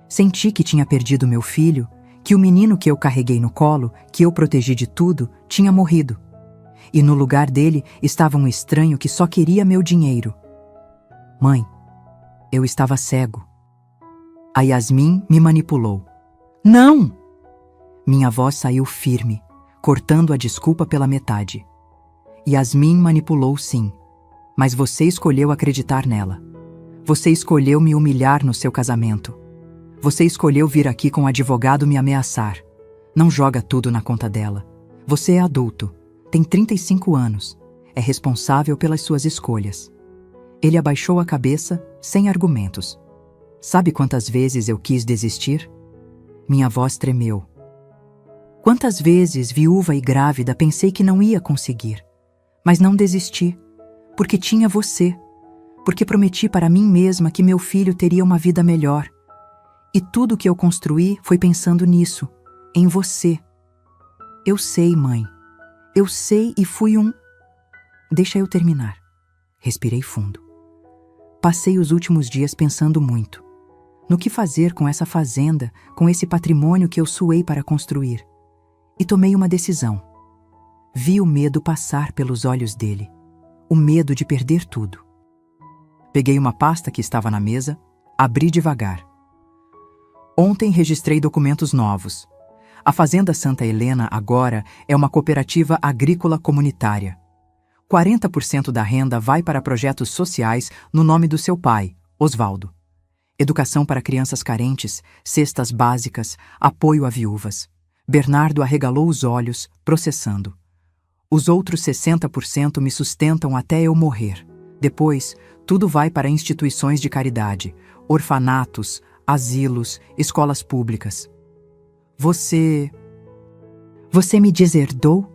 Senti que tinha perdido meu filho, que o menino que eu carreguei no colo, que eu protegi de tudo, tinha morrido. E no lugar dele estava um estranho que só queria meu dinheiro. Mãe, eu estava cego. A Yasmin me manipulou. Não! Minha voz saiu firme, cortando a desculpa pela metade. Yasmin manipulou sim, mas você escolheu acreditar nela. Você escolheu me humilhar no seu casamento. Você escolheu vir aqui com um advogado me ameaçar. Não joga tudo na conta dela. Você é adulto, tem 35 anos, é responsável pelas suas escolhas. Ele abaixou a cabeça, sem argumentos. Sabe quantas vezes eu quis desistir? Minha voz tremeu. Quantas vezes, viúva e grávida, pensei que não ia conseguir. Mas não desisti, porque tinha você. Porque prometi para mim mesma que meu filho teria uma vida melhor. E tudo que eu construí foi pensando nisso, em você. Eu sei, mãe. Eu sei e fui um... Deixa eu terminar. Respirei fundo. Passei os últimos dias pensando muito. No que fazer com essa fazenda, com esse patrimônio que eu suei para construir. E tomei uma decisão. Vi o medo passar pelos olhos dele. O medo de perder tudo. Peguei uma pasta que estava na mesa, abri devagar. Ontem registrei documentos novos. A Fazenda Santa Helena agora é uma cooperativa agrícola comunitária. 40% da renda vai para projetos sociais no nome do seu pai, Osvaldo. Educação para crianças carentes, cestas básicas, apoio a viúvas. Bernardo arregalou os olhos, processando. Os outros 60% me sustentam até eu morrer. Depois, tudo vai para instituições de caridade, orfanatos, asilos, escolas públicas. Você me deserdou?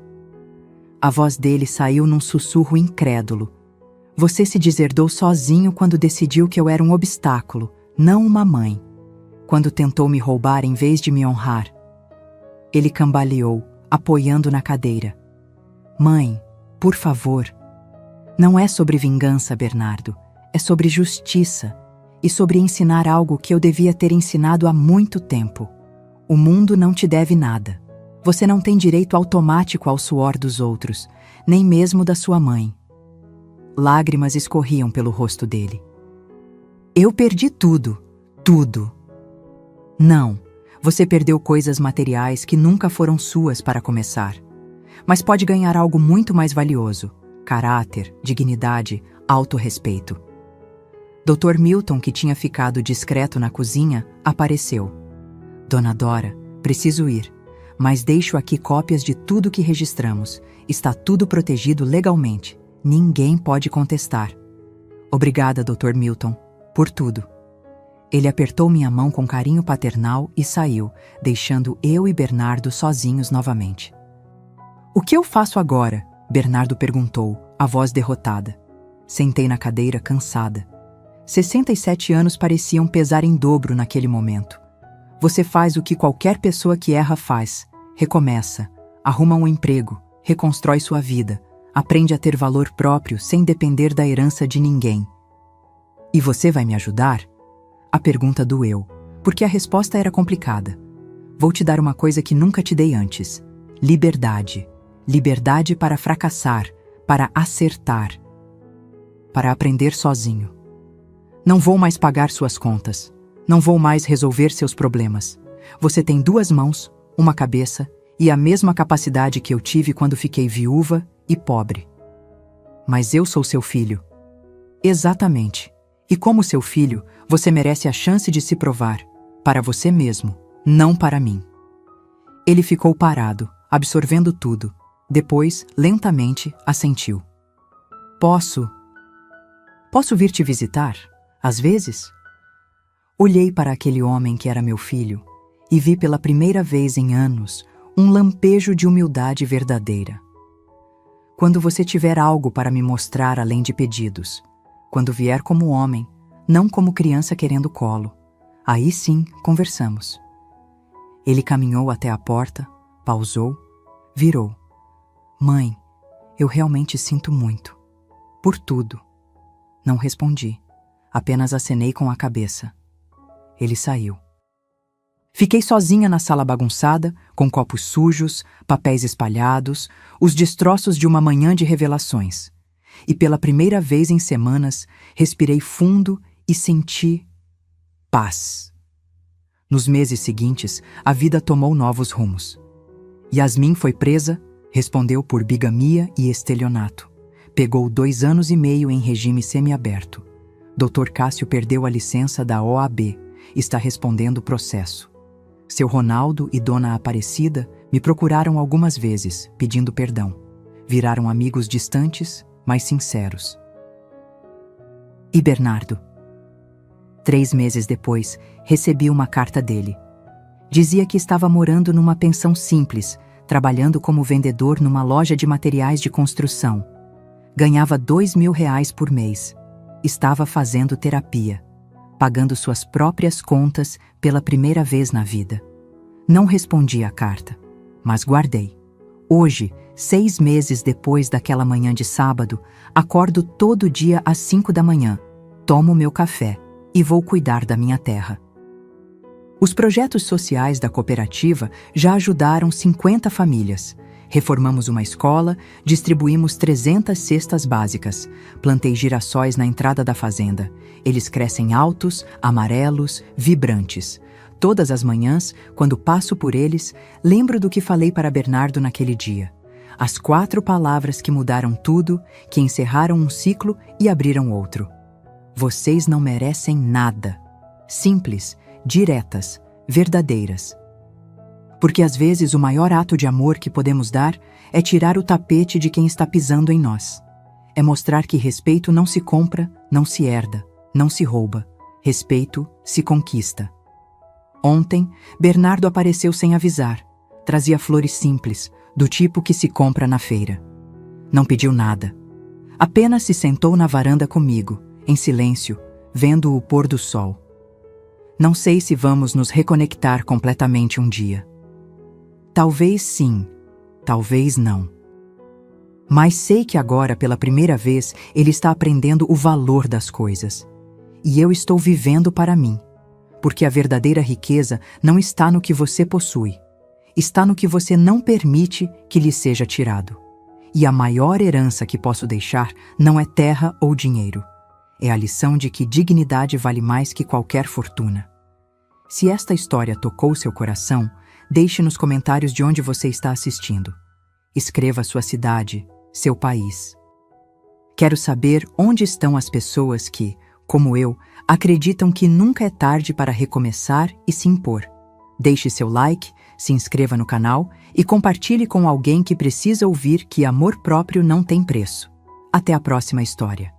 A voz dele saiu num sussurro incrédulo. Você se deserdou sozinho quando decidiu que eu era um obstáculo, não uma mãe. Quando tentou me roubar em vez de me honrar. Ele cambaleou, apoiando na cadeira. Mãe, por favor. Não é sobre vingança, Bernardo. É sobre justiça. E sobre ensinar algo que eu devia ter ensinado há muito tempo. O mundo não te deve nada. Você não tem direito automático ao suor dos outros, nem mesmo da sua mãe. Lágrimas escorriam pelo rosto dele. Eu perdi tudo. Tudo. Não, você perdeu coisas materiais que nunca foram suas para começar. Mas pode ganhar algo muito mais valioso: caráter, dignidade, autorrespeito. Dr. Milton, que tinha ficado discreto na cozinha, apareceu. Dona Dora, preciso ir, mas deixo aqui cópias de tudo que registramos. Está tudo protegido legalmente. Ninguém pode contestar. Obrigada, Dr. Milton, por tudo. Ele apertou minha mão com carinho paternal e saiu, deixando eu e Bernardo sozinhos novamente. O que eu faço agora? Bernardo perguntou, a voz derrotada. Sentei na cadeira, cansada. 67 anos pareciam pesar em dobro naquele momento. Você faz o que qualquer pessoa que erra faz. Recomeça, arruma um emprego, reconstrói sua vida, aprende a ter valor próprio sem depender da herança de ninguém. E você vai me ajudar? A pergunta doeu, porque a resposta era complicada. Vou te dar uma coisa que nunca te dei antes. Liberdade. Liberdade para fracassar, para acertar, para aprender sozinho. Não vou mais pagar suas contas. Não vou mais resolver seus problemas. Você tem 2 mãos, uma cabeça e a mesma capacidade que eu tive quando fiquei viúva e pobre. Mas eu sou seu filho. Exatamente. E como seu filho, você merece a chance de se provar. Para você mesmo, não para mim. Ele ficou parado, absorvendo tudo. Depois, lentamente, assentiu. Posso vir te visitar? Às vezes? Olhei para aquele homem que era meu filho e vi pela primeira vez em anos um lampejo de humildade verdadeira. Quando você tiver algo para me mostrar além de pedidos, quando vier como homem, não como criança querendo colo, aí sim conversamos. Ele caminhou até a porta, pausou, virou. Mãe, eu realmente sinto muito. Por tudo. Não respondi. Apenas acenei com a cabeça. Ele saiu. Fiquei sozinha na sala bagunçada, com copos sujos, papéis espalhados, os destroços de uma manhã de revelações. E pela primeira vez em semanas, respirei fundo e senti paz. Nos meses seguintes, a vida tomou novos rumos. Yasmin foi presa, respondeu por bigamia e estelionato. Pegou 2 anos e meio em regime semiaberto. Dr. Cássio perdeu a licença da OAB, está respondendo o processo. Seu Ronaldo e Dona Aparecida me procuraram algumas vezes, pedindo perdão. Viraram amigos distantes, mas sinceros. E Bernardo? 3 meses depois, recebi uma carta dele. Dizia que estava morando numa pensão simples, trabalhando como vendedor numa loja de materiais de construção. Ganhava R$ 2.000 por mês. Estava fazendo terapia, pagando suas próprias contas pela primeira vez na vida. Não respondi à carta, mas guardei. Hoje, 6 meses depois daquela manhã de sábado, acordo todo dia às 5 da manhã, tomo meu café e vou cuidar da minha terra. Os projetos sociais da cooperativa já ajudaram 50 famílias. Reformamos uma escola, distribuímos 300 cestas básicas, plantei girassóis na entrada da fazenda. Eles crescem altos, amarelos, vibrantes. Todas as manhãs, quando passo por eles, lembro do que falei para Bernardo naquele dia. As 4 palavras que mudaram tudo, que encerraram um ciclo e abriram outro. Vocês não merecem nada. Simples, diretas, verdadeiras. Porque às vezes o maior ato de amor que podemos dar é tirar o tapete de quem está pisando em nós. É mostrar que respeito não se compra, não se herda, não se rouba. Respeito se conquista. Ontem, Bernardo apareceu sem avisar. Trazia flores simples, do tipo que se compra na feira. Não pediu nada. Apenas se sentou na varanda comigo, em silêncio, vendo o pôr do sol. Não sei se vamos nos reconectar completamente um dia. Talvez sim, talvez não. Mas sei que agora, pela primeira vez, ele está aprendendo o valor das coisas. E eu estou vivendo para mim. Porque a verdadeira riqueza não está no que você possui. Está no que você não permite que lhe seja tirado. E a maior herança que posso deixar não é terra ou dinheiro. É a lição de que dignidade vale mais que qualquer fortuna. Se esta história tocou seu coração, deixe nos comentários de onde você está assistindo. Escreva sua cidade, seu país. Quero saber onde estão as pessoas que, como eu, acreditam que nunca é tarde para recomeçar e se impor. Deixe seu like, se inscreva no canal e compartilhe com alguém que precisa ouvir que amor próprio não tem preço. Até a próxima história.